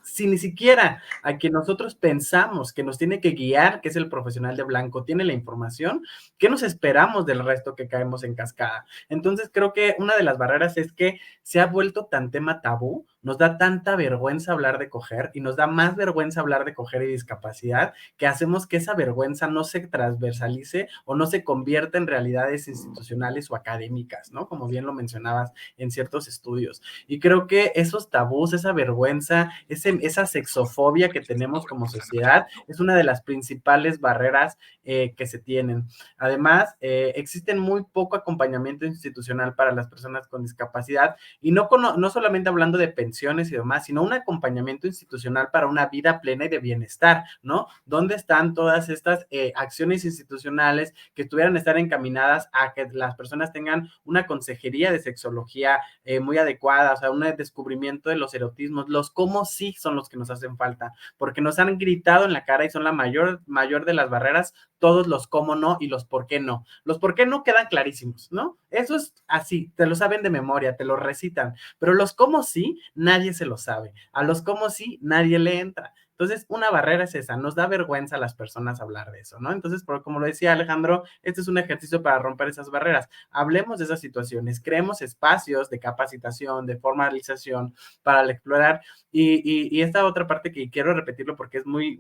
si ni siquiera a quien nosotros pensamos que nos tiene que guiar, que es el profesional de blanco, tiene la información, ¿qué nos esperamos del resto que caemos en cascada? Entonces creo que una de las barreras es que se ha vuelto tan tema tabú, nos da tanta vergüenza hablar de coger y nos da más vergüenza hablar de coger y discapacidad, que hacemos que esa vergüenza no se transversalice o no se convierta en realidades institucionales o académicas, ¿no? Como bien lo mencionabas en ciertos estudios. Y creo que esos tabús, esa vergüenza, esa sexofobia que tenemos como sociedad es una de las principales barreras que se tienen. Además, existen muy poco acompañamiento institucional para las personas con discapacidad y no solamente hablando de pensiones y demás, sino un acompañamiento institucional para una vida plena y de bienestar, ¿no? ¿Dónde están todas estas acciones institucionales que tuvieran estar encaminadas a que las personas tengan una consejería de sexología muy adecuada, o sea, un descubrimiento de los erotismos, los cómo sí son los que nos hacen falta, porque nos han gritado en la cara y son la mayor de las barreras, todos los cómo no y los por qué no. Los por qué no quedan clarísimos, ¿no? Eso es así, te lo saben de memoria, te lo recitan, pero los cómo sí, nadie se lo sabe. A los cómo sí, nadie le entra. Entonces, una barrera es esa, nos da vergüenza a las personas hablar de eso, ¿no? Entonces, como lo decía Alejandro, este es un ejercicio para romper esas barreras. Hablemos de esas situaciones, creemos espacios de capacitación, de formalización para explorar. Y esta otra parte que quiero repetirlo porque es muy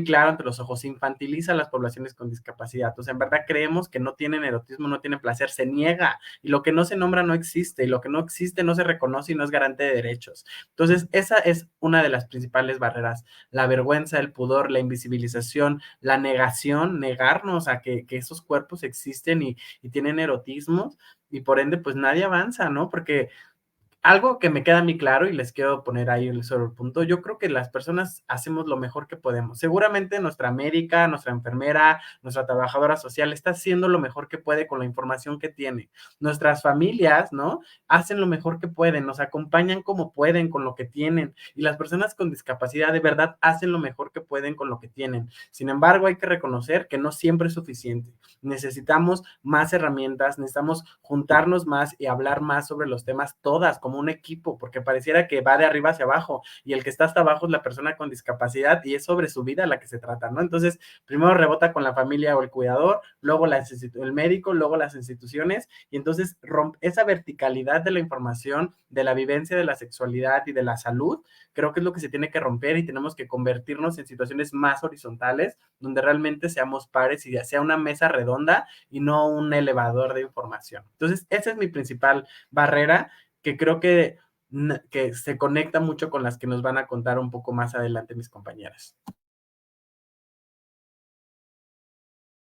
claro ante los ojos, infantiliza a las poblaciones con discapacidad. O sea, en verdad creemos que no tienen erotismo, no tienen placer, se niega, y lo que no se nombra no existe, y lo que no existe no se reconoce y no es garante de derechos. Entonces, esa es una de las principales barreras, la vergüenza, el pudor, la invisibilización, la negación, negarnos a que esos cuerpos existen y tienen erotismos, y por ende, pues nadie avanza, ¿no? Porque algo que me queda a mí claro y les quiero poner ahí sobre el punto, yo creo que las personas hacemos lo mejor que podemos. Seguramente nuestra médica, nuestra enfermera, nuestra trabajadora social está haciendo lo mejor que puede con la información que tiene. Nuestras familias, ¿no? Hacen lo mejor que pueden, nos acompañan como pueden con lo que tienen. Y las personas con discapacidad de verdad hacen lo mejor que pueden con lo que tienen. Sin embargo, hay que reconocer que no siempre es suficiente. Necesitamos más herramientas, necesitamos juntarnos más y hablar más sobre los temas todas como un equipo, porque pareciera que va de arriba hacia abajo y el que está hasta abajo es la persona con discapacidad y es sobre su vida la que se trata, ¿no? Entonces, primero rebota con la familia o el cuidador, luego el médico, luego las instituciones, y entonces esa verticalidad de la información, de la vivencia de la sexualidad y de la salud, creo que es lo que se tiene que romper y tenemos que convertirnos en situaciones más horizontales, donde realmente seamos pares y sea una mesa redonda y no un elevador de información. Entonces, esa es mi principal barrera, que creo que se conecta mucho con las que nos van a contar un poco más adelante mis compañeras.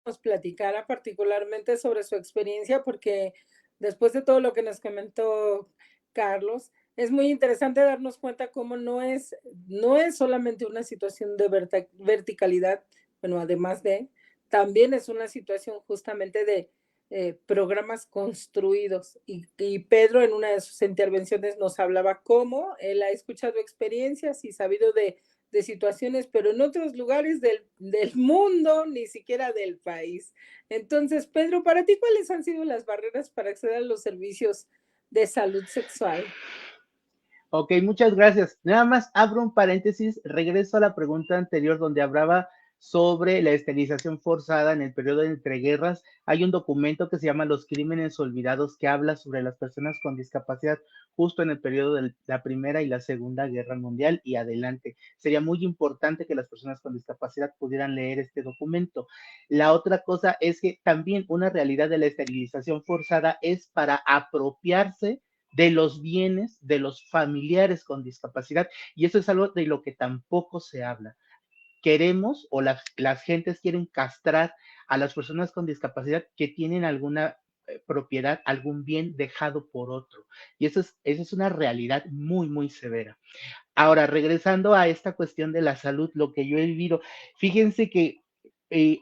Nos platicara particularmente sobre su experiencia, porque después de todo lo que nos comentó Carlos, es muy interesante darnos cuenta cómo no es solamente una situación de verticalidad, bueno, además también es una situación justamente de programas construidos. Y Pedro en una de sus intervenciones nos hablaba cómo él ha escuchado experiencias y sabido de situaciones, pero en otros lugares del mundo, ni siquiera del país. Entonces, Pedro, para ti, ¿cuáles han sido las barreras para acceder a los servicios de salud sexual? Ok, muchas gracias. Nada más abro un paréntesis, regreso a la pregunta anterior donde hablaba sobre la esterilización forzada en el periodo de entreguerras. Hay un documento que se llama Los Crímenes Olvidados que habla sobre las personas con discapacidad justo en el periodo de la Primera y la Segunda Guerra Mundial y adelante. Sería muy importante que las personas con discapacidad pudieran leer este documento. La otra cosa es que también una realidad de la esterilización forzada es para apropiarse de los bienes de los familiares con discapacidad, y eso es algo de lo que tampoco se habla. Queremos o las gentes quieren castrar a las personas con discapacidad que tienen alguna propiedad, algún bien dejado por otro, y eso es una realidad muy, muy severa. Ahora, regresando a esta cuestión de la salud, lo que yo he vivido, fíjense que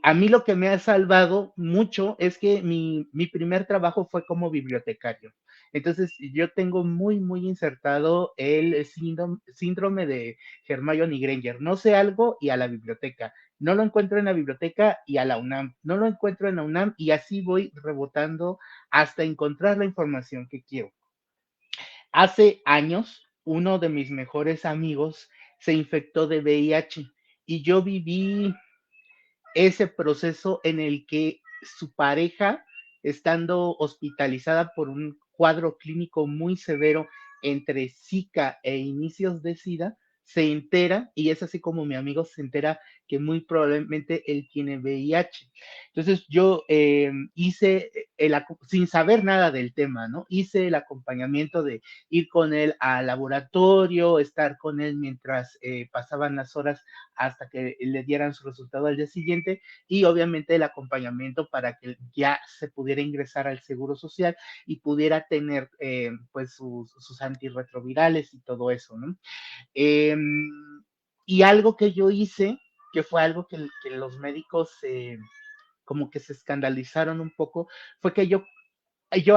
a mí lo que me ha salvado mucho es que mi primer trabajo fue como bibliotecario. Entonces, yo tengo muy, muy insertado el síndrome de Hermione Granger. No sé algo y a la biblioteca. No lo encuentro en la biblioteca y a la UNAM. No lo encuentro en la UNAM y así voy rebotando hasta encontrar la información que quiero. Hace años, uno de mis mejores amigos se infectó de VIH y yo viví ese proceso en el que su pareja, estando hospitalizada por un cuadro clínico muy severo entre Zika e inicios de SIDA, se entera, y es así como mi amigo se entera que muy probablemente él tiene VIH. Entonces yo hice, sin saber nada del tema, ¿no? Hice el acompañamiento de ir con él al laboratorio, estar con él mientras pasaban las horas hasta que le dieran su resultado al día siguiente, y obviamente el acompañamiento para que ya se pudiera ingresar al Seguro Social y pudiera tener pues sus antirretrovirales y todo eso, ¿no? Eh, y algo que yo hice, que fue algo que los médicos como que se escandalizaron un poco, fue que yo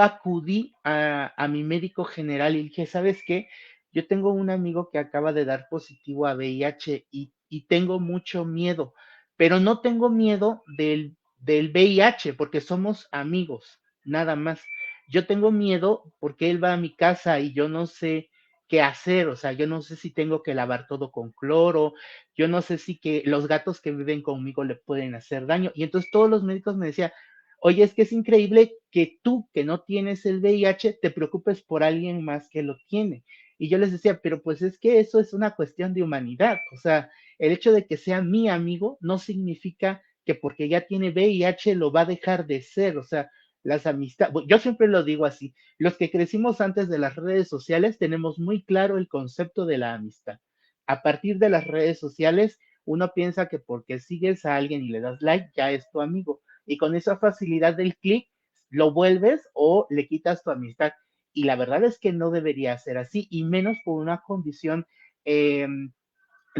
acudí a mi médico general y dije, ¿sabes qué? Yo tengo un amigo que acaba de dar positivo a VIH y tengo mucho miedo, pero no tengo miedo del VIH porque somos amigos, nada más. Yo tengo miedo porque él va a mi casa y yo no sé qué hacer, o sea, yo no sé si tengo que lavar todo con cloro, yo no sé si que los gatos que viven conmigo le pueden hacer daño. Y entonces todos los médicos me decían, oye, es que es increíble que tú, que no tienes el VIH, te preocupes por alguien más que lo tiene. Y yo les decía, pero pues es que eso es una cuestión de humanidad. O sea, el hecho de que sea mi amigo no significa que porque ya tiene VIH lo va a dejar de ser. O sea, las amistades, yo siempre lo digo así, los que crecimos antes de las redes sociales tenemos muy claro el concepto de la amistad. A partir de las redes sociales, uno piensa que porque sigues a alguien y le das like, ya es tu amigo y con esa facilidad del clic lo vuelves o le quitas tu amistad. Y la verdad es que no debería ser así, y menos por una condición de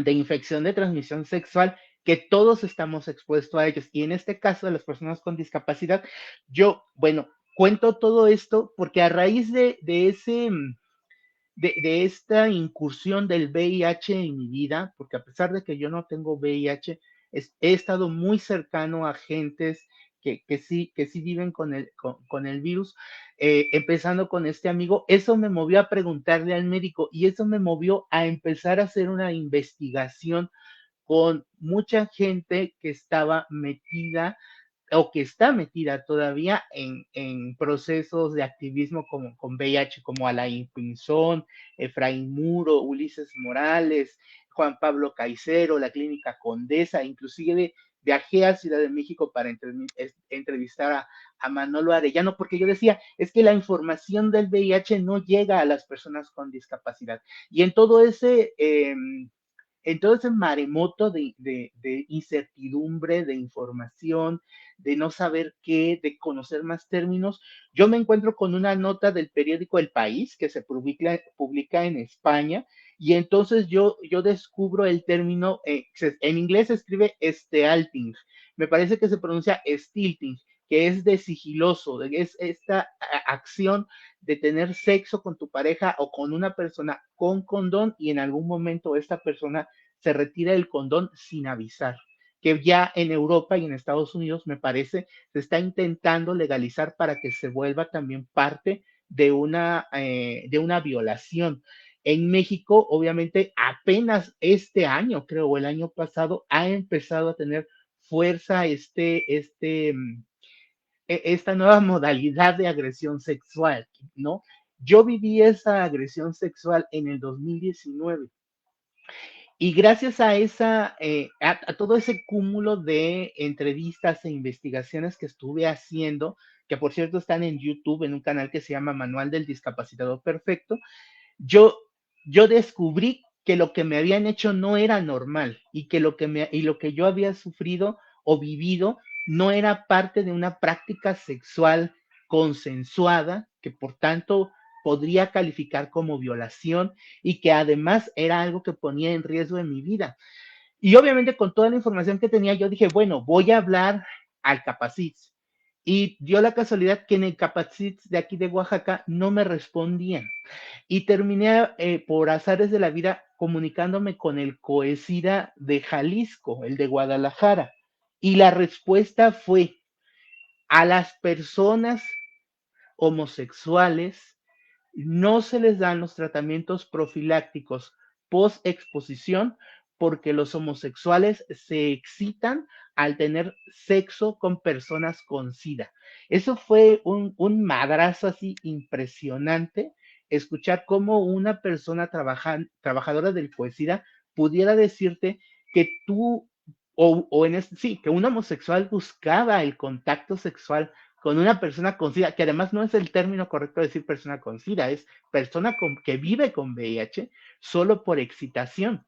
infección de transmisión sexual que todos estamos expuestos a ellos. Y en este caso de las personas con discapacidad, yo, bueno, cuento todo esto porque a raíz de esta incursión del VIH en mi vida, porque a pesar de que yo no tengo VIH, he estado muy cercano a gentes que sí viven con el virus, empezando con este amigo, eso me movió a preguntarle al médico y eso me movió a empezar a hacer una investigación con mucha gente que estaba metida o que está metida todavía en procesos de activismo con VIH, como Alain Pinzón, Efraín Muro, Ulises Morales, Juan Pablo Caicero, la Clínica Condesa, inclusive viajé a Ciudad de México para entrevistar a Manolo Arellano, porque yo decía, es que la información del VIH no llega a las personas con discapacidad. Y en todo ese maremoto de incertidumbre, de información, de no saber qué, de conocer más términos, yo me encuentro con una nota del periódico El País que se publica en España y entonces yo descubro el término, en inglés se escribe stilting, me parece que se pronuncia stilting, que es de sigiloso, es esta acción de tener sexo con tu pareja o con una persona con condón y en algún momento esta persona se retira el condón sin avisar, que ya en Europa y en Estados Unidos, me parece, se está intentando legalizar para que se vuelva también parte de una violación. En México, obviamente, apenas este año, creo, o el año pasado, ha empezado a tener fuerza esta nueva modalidad de agresión sexual, ¿no? Yo viví esa agresión sexual en el 2019 y gracias a todo ese cúmulo de entrevistas e investigaciones que estuve haciendo, que por cierto están en YouTube, en un canal que se llama Manual del Discapacitado Perfecto, yo, yo descubrí que lo que me habían hecho no era normal y que lo que yo había sufrido o vivido no era parte de una práctica sexual consensuada, que por tanto podría calificar como violación y que además era algo que ponía en riesgo en mi vida. Y obviamente con toda la información que tenía, yo dije, bueno, voy a hablar al Capacits. Y dio la casualidad que en el Capacits de aquí de Oaxaca no me respondían. Y terminé por azares de la vida comunicándome con el COESIDA de Jalisco, el de Guadalajara. Y la respuesta fue, a las personas homosexuales no se les dan los tratamientos profilácticos post exposición porque los homosexuales se excitan al tener sexo con personas con SIDA. Eso fue un madrazo así impresionante escuchar cómo una persona trabajadora del COESIDA pudiera decirte que tú, sí, que un homosexual buscaba el contacto sexual con una persona con SIDA, que además no es el término correcto decir persona con SIDA, es persona que vive con VIH solo por excitación.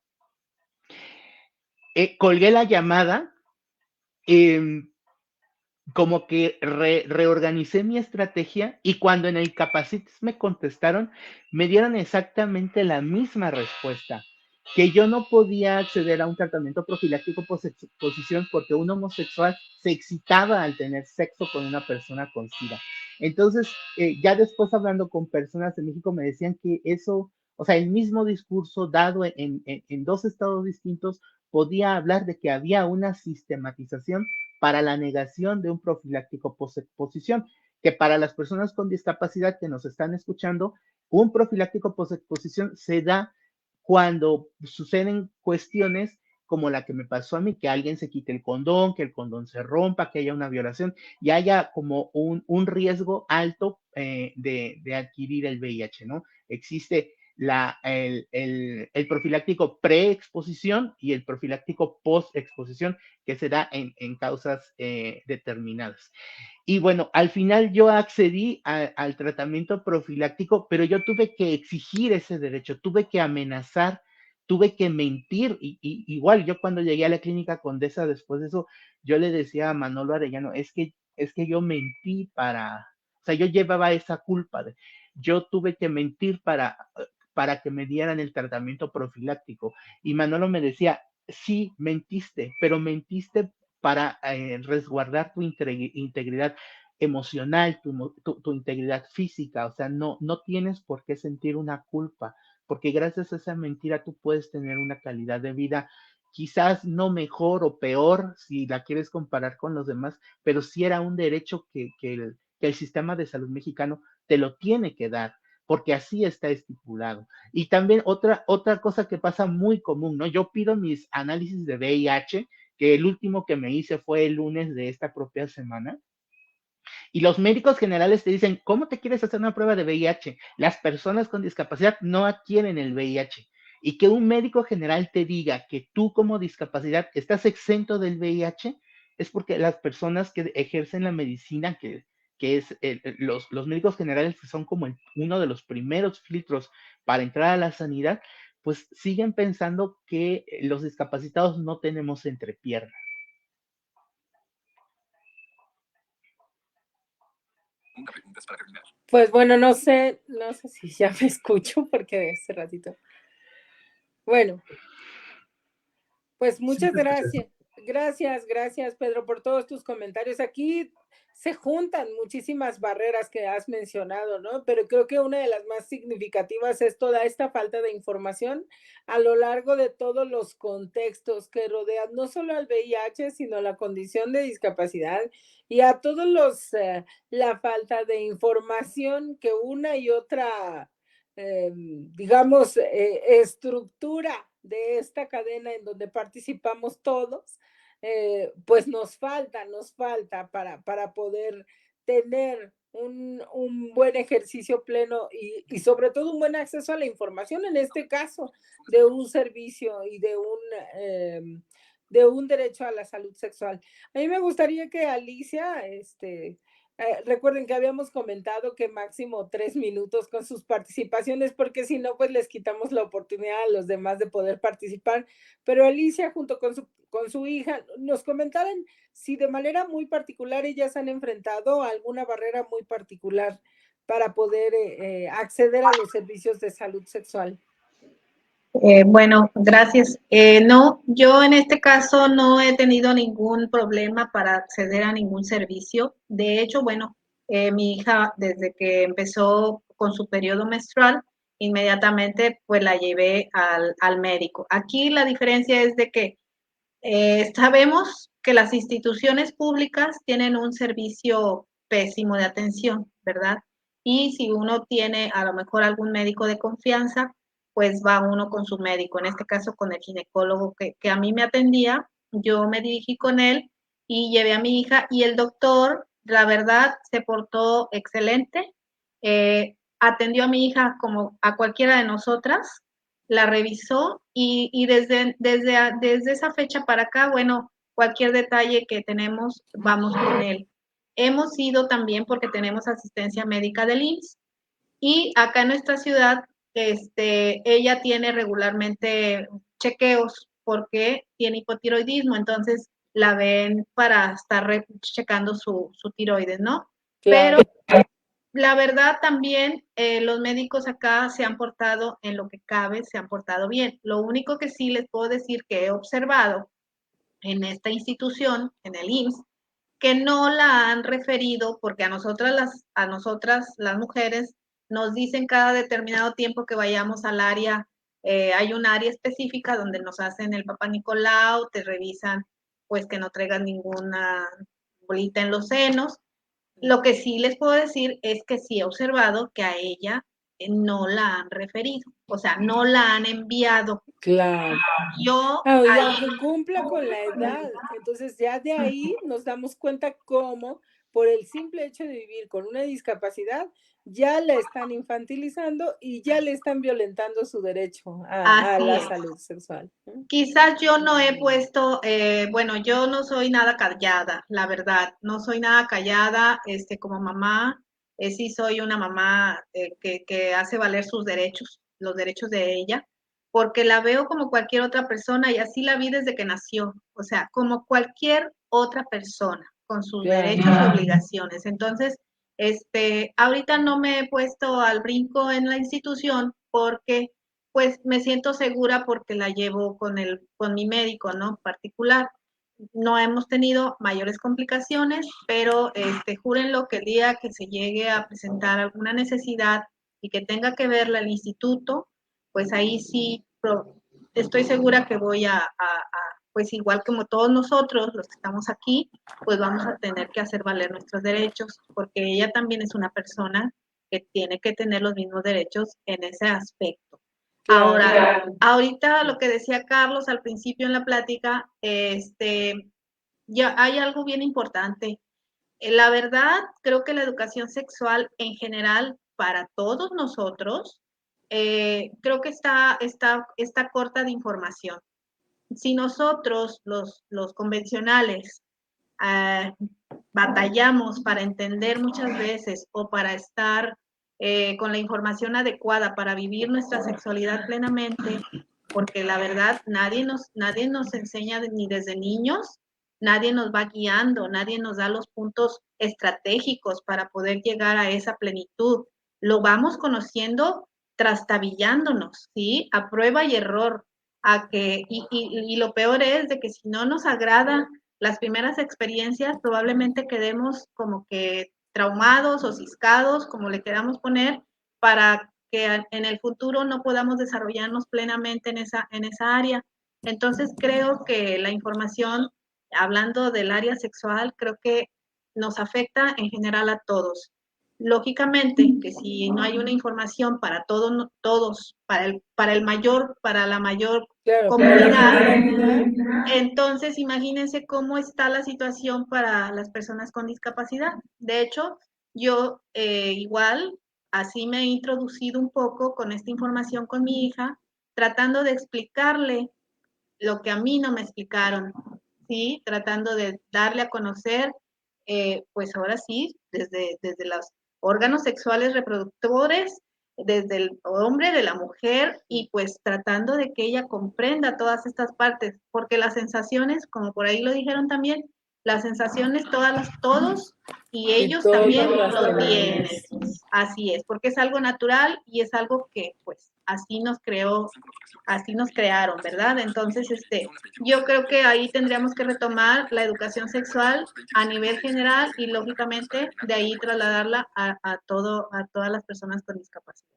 Colgué la llamada, como que reorganicé mi estrategia, y cuando en el Capacites me contestaron, me dieron exactamente la misma respuesta, que yo no podía acceder a un tratamiento profiláctico por exposición porque un homosexual se excitaba al tener sexo con una persona con SIDA. Entonces, ya después hablando con personas de México me decían que eso, o sea, el mismo discurso dado en dos estados distintos podía hablar de que había una sistematización para la negación de un profiláctico posexposición, que para las personas con discapacidad que nos están escuchando, un profiláctico posexposición se da cuando suceden cuestiones como la que me pasó a mí, que alguien se quite el condón, que el condón se rompa, que haya una violación y haya como un riesgo alto de adquirir el VIH, ¿no? Existe el profiláctico pre-exposición y el profiláctico post-exposición, que se da en causas determinadas. Y bueno, al final yo accedí al tratamiento profiláctico, pero yo tuve que exigir ese derecho, tuve que amenazar, tuve que mentir. Igual yo cuando llegué a la clínica Condesa después de eso, yo le decía a Manolo Arellano, es que yo mentí o sea, yo llevaba esa culpa. Yo tuve que mentir para que me dieran el tratamiento profiláctico. Y Manolo me decía, sí, mentiste, pero mentiste para resguardar tu integridad emocional, tu integridad física. O sea, no tienes por qué sentir una culpa, porque gracias a esa mentira tú puedes tener una calidad de vida quizás no mejor o peor si la quieres comparar con los demás, pero sí era un derecho que el sistema de salud mexicano te lo tiene que dar, porque así está estipulado. Y también otra cosa que pasa muy común, ¿no? Yo pido mis análisis de VIH, que el último que me hice fue el lunes de esta propia semana, y los médicos generales te dicen, ¿cómo te quieres hacer una prueba de VIH? Las personas con discapacidad no adquieren el VIH. Y que un médico general te diga que tú como discapacidad estás exento del VIH, es porque las personas que ejercen la medicina, que es los médicos generales, que son como uno de los primeros filtros para entrar a la sanidad, pues siguen pensando que los discapacitados no tenemos entrepierna. Pues bueno, no sé si ya me escucho porque hace ratito. Bueno, pues muchas gracias. Gracias, Pedro, por todos tus comentarios. Aquí se juntan muchísimas barreras que has mencionado, ¿no? Pero creo que una de las más significativas es toda esta falta de información a lo largo de todos los contextos que rodean no solo al VIH, sino la condición de discapacidad y a todos la falta de información que una y otra, digamos, estructura de esta cadena en donde participamos todos, pues nos falta para poder tener un buen ejercicio pleno y sobre todo un buen acceso a la información, en este caso, de un servicio y de un derecho a la salud sexual. A mí me gustaría que Alicia, recuerden que habíamos comentado que máximo 3 minutos con sus participaciones, porque si no, pues les quitamos la oportunidad a los demás de poder participar. Pero Alicia, junto con su hija, nos comentaran si de manera muy particular ellas han enfrentado alguna barrera muy particular para poder acceder a los servicios de salud sexual. Bueno, gracias. No, yo en este caso no he tenido ningún problema para acceder a ningún servicio. De hecho, bueno, mi hija desde que empezó con su periodo menstrual, inmediatamente pues la llevé al médico. Aquí la diferencia es de que sabemos que las instituciones públicas tienen un servicio pésimo de atención, ¿verdad? Y si uno tiene a lo mejor algún médico de confianza, pues va uno con su médico, en este caso con el ginecólogo que a mí me atendía, yo me dirigí con él y llevé a mi hija y el doctor, la verdad, se portó excelente. atendió a mi hija como a cualquiera de nosotras, la revisó y desde esa fecha para acá, bueno, cualquier detalle que tenemos, vamos con él. Hemos ido también porque tenemos asistencia médica del IMSS y acá en nuestra ciudad, ella tiene regularmente chequeos porque tiene hipotiroidismo, entonces la ven para estar checando su tiroides, ¿no? Claro. Pero la verdad también los médicos acá se han portado en lo que cabe, se han portado bien. Lo único que sí les puedo decir que he observado en esta institución, en el IMSS, que no la han referido porque a nosotras las mujeres nos dicen cada determinado tiempo que vayamos al área, hay un área específica donde nos hacen el Papá Nicolau, te revisan pues que no traigas ninguna bolita en los senos. Lo que sí les puedo decir es que sí he observado que a ella no la han referido, o sea, no la han enviado. Claro. Yo Y ahí, aunque cumpla con la edad, entonces ya de ahí nos damos cuenta cómo por el simple hecho de vivir con una discapacidad ya la están infantilizando y ya le están violentando su derecho a así la es. salud sexual. Quizás yo no he puesto, bueno, yo no soy nada callada, la verdad, no soy nada callada, como mamá, sí soy una mamá que hace valer sus derechos, los derechos de ella, porque la veo como cualquier otra persona y así la vi desde que nació, o sea, como cualquier otra persona, con sus derechos y obligaciones. Entonces, ahorita no me he puesto al brinco en la institución porque pues me siento segura porque la llevo con mi médico, ¿no? Particular. No hemos tenido mayores complicaciones, pero júrenlo que el día que se llegue a presentar alguna necesidad y que tenga que verla el instituto, pues ahí sí estoy segura que voy pues igual como todos nosotros, los que estamos aquí, pues vamos a tener que hacer valer nuestros derechos, porque ella también es una persona que tiene que tener los mismos derechos en ese aspecto. Ahora, ahorita lo que decía Carlos al principio en la plática, ya hay algo bien importante. La verdad, creo que la educación sexual en general para todos nosotros, creo que está corta de información. Si nosotros, los convencionales, batallamos para entender muchas veces o para estar con la información adecuada para vivir nuestra sexualidad plenamente, porque la verdad nadie nos enseña ni desde niños, nadie nos va guiando, nadie nos da los puntos estratégicos para poder llegar a esa plenitud. Lo vamos conociendo trastabillándonos, ¿sí? A prueba y error. Y lo peor es de que si no nos agrada las primeras experiencias, probablemente quedemos como que traumados o ciscados, como le queramos poner, para que en el futuro no podamos desarrollarnos plenamente en esa área. Entonces creo que la información, hablando del área sexual, creo que nos afecta en general a todos. Lógicamente que si no hay una información para todos, para la mayor comunidad, entonces imagínense cómo está la situación para las personas con discapacidad. De hecho, yo igual así me he introducido un poco con esta información con mi hija, tratando de explicarle lo que a mí no me explicaron, ¿sí? Tratando de darle a conocer, pues ahora sí, desde los órganos sexuales reproductores, desde el hombre, de la mujer, y pues tratando de que ella comprenda todas estas partes, porque las sensaciones, como por ahí lo dijeron también, las sensaciones todos y ellos también lo tienen. Así es, porque es algo natural y es algo que pues así nos crearon, ¿verdad? Entonces, yo creo que ahí tendríamos que retomar la educación sexual a nivel general y lógicamente de ahí trasladarla a todas las personas con discapacidad.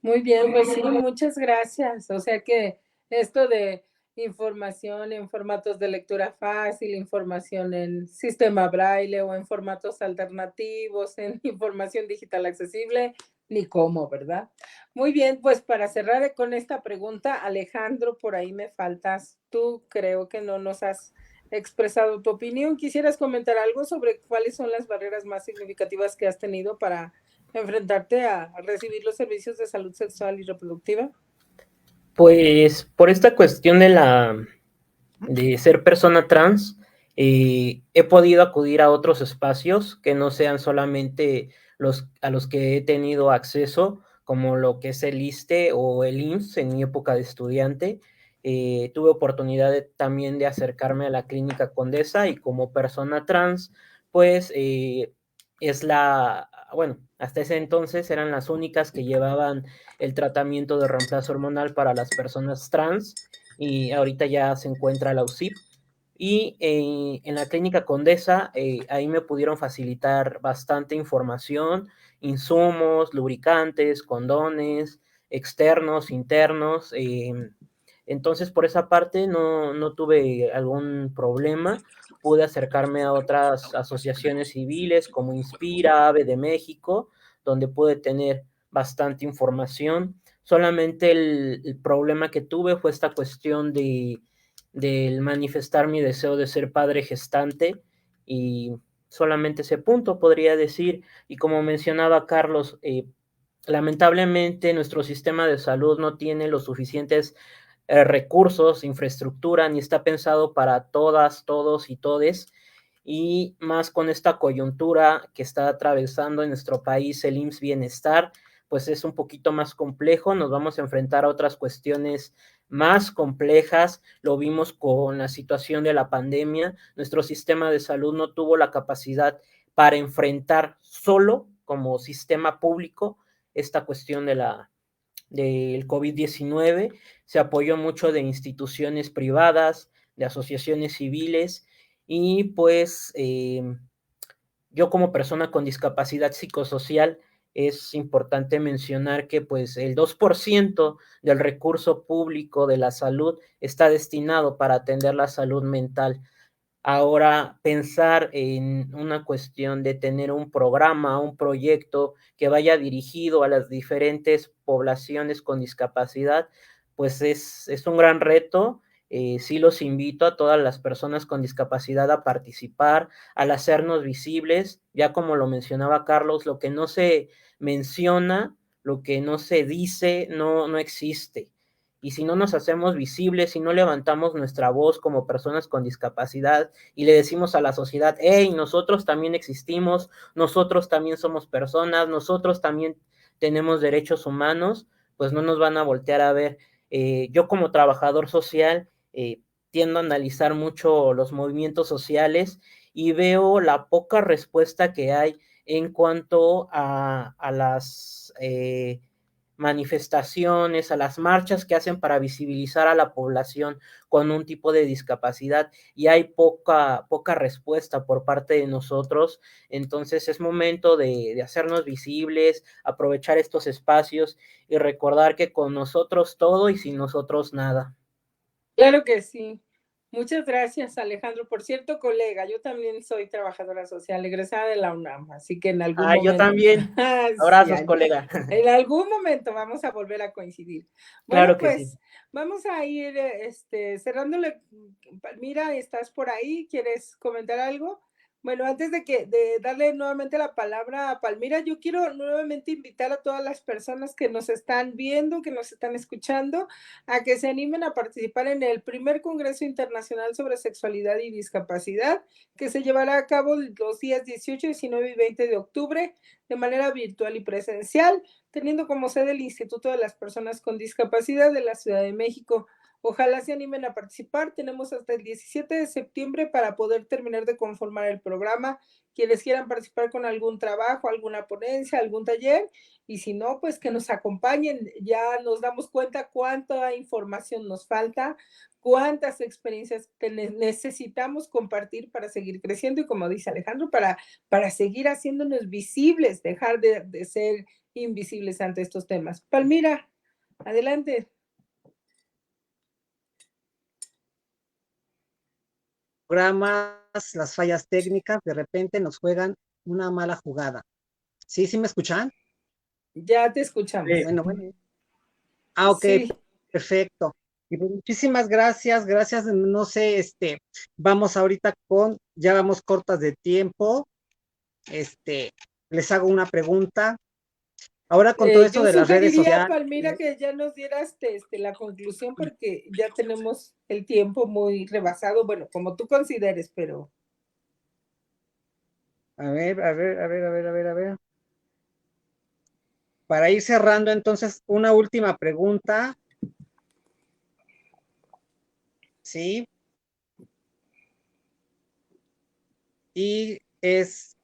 Muy bien, pues sí, muchas gracias. O sea que esto de información en formatos de lectura fácil, información en sistema braille o en formatos alternativos, en información digital accesible, ni cómo, ¿verdad? Muy bien, pues para cerrar con esta pregunta, Alejandro, por ahí me faltas tú, creo que no nos has expresado tu opinión. ¿Quisieras comentar algo sobre cuáles son las barreras más significativas que has tenido para enfrentarte a recibir los servicios de salud sexual y reproductiva? Pues por esta cuestión de ser persona trans, he podido acudir a otros espacios que no sean solamente a los que he tenido acceso, como lo que es el ISSSTE o el IMSS en mi época de estudiante. Tuve oportunidad también de acercarme a la Clínica Condesa y como persona trans, pues bueno, hasta ese entonces eran las únicas que llevaban el tratamiento de reemplazo hormonal para las personas trans y ahorita ya se encuentra la UCIP. Y en la Clínica Condesa, ahí me pudieron facilitar bastante información, insumos, lubricantes, condones, externos, internos. Entonces, por esa parte no tuve algún problema. Pude acercarme a otras asociaciones civiles como Inspira, Ave de México, donde pude tener bastante información. Solamente el problema que tuve fue esta cuestión del manifestar mi deseo de ser padre gestante y solamente ese punto podría decir. Y como mencionaba Carlos, lamentablemente nuestro sistema de salud no tiene los suficientes recursos, infraestructura, ni está pensado para todas, todos y todes, y más con esta coyuntura que está atravesando en nuestro país el IMSS Bienestar, pues es un poquito más complejo, nos vamos a enfrentar a otras cuestiones más complejas, lo vimos con la situación de la pandemia, nuestro sistema de salud no tuvo la capacidad para enfrentar solo como sistema público esta cuestión del COVID-19, se apoyó mucho de instituciones privadas, de asociaciones civiles y pues yo como persona con discapacidad psicosocial es importante mencionar que pues el 2% del recurso público de la salud está destinado para atender la salud mental. Ahora, pensar en una cuestión de tener un programa, un proyecto que vaya dirigido a las diferentes poblaciones con discapacidad, pues es un gran reto. Sí los invito a todas las personas con discapacidad a participar, al hacernos visibles, ya como lo mencionaba Carlos, lo que no se menciona, lo que no se dice, no existe. Y si no nos hacemos visibles, si no levantamos nuestra voz como personas con discapacidad y le decimos a la sociedad, hey, nosotros también existimos, nosotros también somos personas, nosotros también tenemos derechos humanos, pues no nos van a voltear a ver. Yo como trabajador social tiendo a analizar mucho los movimientos sociales y veo la poca respuesta que hay en cuanto a las manifestaciones, a las marchas que hacen para visibilizar a la población con un tipo de discapacidad y hay poca respuesta por parte de nosotros. Entonces es momento de hacernos visibles, aprovechar estos espacios y recordar que con nosotros todo y sin nosotros nada. Claro que sí. Muchas gracias, Alejandro. Por cierto, colega, yo también soy trabajadora social, egresada de la UNAM, así que en algún momento. Yo también. Abrazos, sí, colega. En algún momento vamos a volver a coincidir. Bueno, Claro que pues sí. vamos a ir cerrándole. Palmira, ¿estás por ahí? ¿Quieres comentar algo? Bueno, antes de darle nuevamente la palabra a Palmira, yo quiero nuevamente invitar a todas las personas que nos están viendo, que nos están escuchando, a que se animen a participar en el primer Congreso Internacional sobre Sexualidad y Discapacidad, que se llevará a cabo los días 18, 19 y 20 de octubre, de manera virtual y presencial, teniendo como sede el Instituto de las Personas con Discapacidad de la Ciudad de México. Ojalá se animen a participar. Tenemos hasta el 17 de septiembre para poder terminar de conformar el programa. Quienes quieran participar con algún trabajo, alguna ponencia, algún taller, y si no, pues que nos acompañen. Ya nos damos cuenta cuánta información nos falta, cuántas experiencias necesitamos compartir para seguir creciendo y, como dice Alejandro, para seguir haciéndonos visibles, dejar de ser invisibles ante estos temas. Palmira, adelante. Programas, las fallas técnicas, de repente nos juegan una mala jugada. ¿Sí me escuchan? Ya te escuchamos. Sí. Bueno. Ok, Sí. perfecto. Y pues muchísimas gracias, no sé, vamos ahorita ya vamos cortas de tiempo, les hago una pregunta, Ahora con todo esto Yo de las redes sugeriría, sociales. Palmira, que ya nos dieras la conclusión porque ya tenemos el tiempo muy rebasado, bueno, como tú consideres, pero... A ver, a ver, a ver, a ver, a ver, a ver. Para ir cerrando, entonces, una última pregunta. ¿Sí? Y es,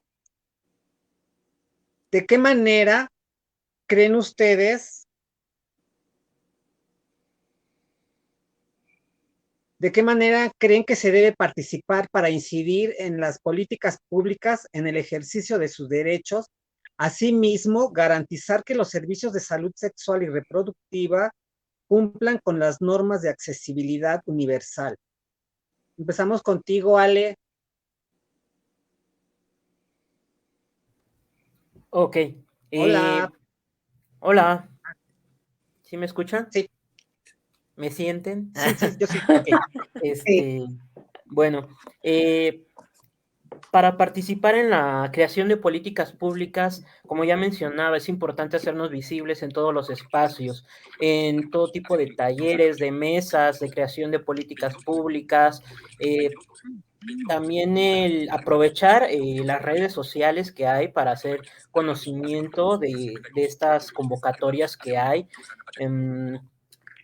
¿de qué manera creen ustedes, de qué manera creen que se debe participar para incidir en las políticas públicas en el ejercicio de sus derechos? Asimismo, garantizar que los servicios de salud sexual y reproductiva cumplan con las normas de accesibilidad universal. Empezamos contigo, Ale. Ok. Hola. Hola. ¿Sí me escuchan? Sí, ¿Me sienten? sí, sí, yo sí. Ok. Sí. Bueno, para participar en la creación de políticas públicas, como ya mencionaba, es importante hacernos visibles en todos los espacios, en todo tipo de talleres, de mesas, de creación de políticas públicas. También el aprovechar las redes sociales que hay para hacer conocimiento de estas convocatorias que hay. Em,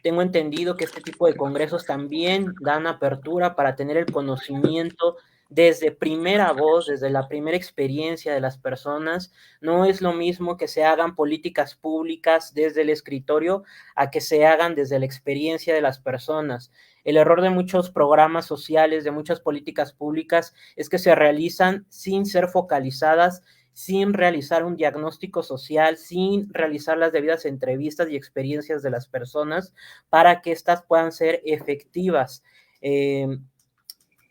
Tengo entendido que este tipo de congresos también dan apertura para tener el conocimiento desde primera voz, desde la primera experiencia de las personas. No es lo mismo que se hagan políticas públicas desde el escritorio a que se hagan desde la experiencia de las personas. El error de muchos programas sociales, de muchas políticas públicas, es que se realizan sin ser focalizadas, sin realizar un diagnóstico social, sin realizar las debidas entrevistas y experiencias de las personas para que éstas puedan ser efectivas. Eh,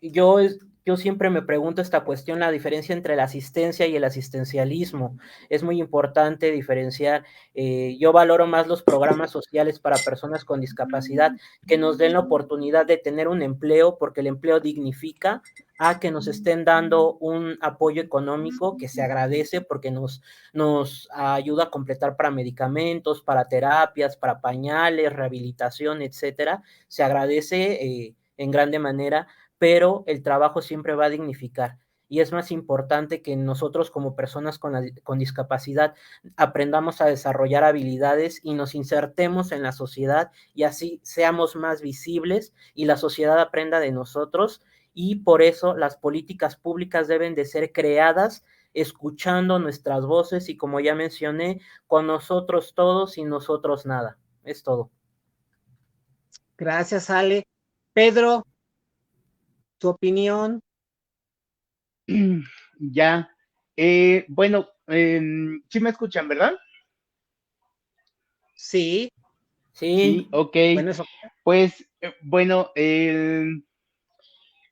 yo, yo siempre me pregunto esta cuestión, la diferencia entre la asistencia y el asistencialismo. Es muy importante diferenciar. Yo valoro más los programas sociales para personas con discapacidad que nos den la oportunidad de tener un empleo, porque el empleo dignifica, a que nos estén dando un apoyo económico que se agradece porque nos ayuda a completar para medicamentos, para terapias, para pañales, rehabilitación, etcétera. Se agradece en grande manera, pero el trabajo siempre va a dignificar. Y es más importante que nosotros como personas con discapacidad aprendamos a desarrollar habilidades y nos insertemos en la sociedad y así seamos más visibles y la sociedad aprenda de nosotros. Y por eso las políticas públicas deben de ser creadas escuchando nuestras voces y, como ya mencioné, con nosotros todos y nosotros nada. Es todo. Gracias, Ale. Pedro, tu opinión. Ya. Bueno, sí me escuchan, ¿verdad? Sí, Sí, Sí, ok. bueno, eso. Pues bueno,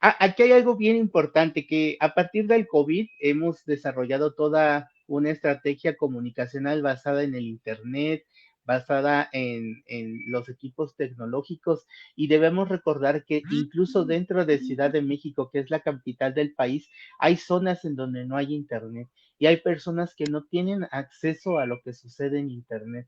aquí hay algo bien importante, que a partir del COVID hemos desarrollado toda una estrategia comunicacional basada en el Internet, basada en los equipos tecnológicos, y debemos recordar que incluso dentro de Ciudad de México, que es la capital del país, hay zonas en donde no hay Internet y hay personas que no tienen acceso a lo que sucede en Internet.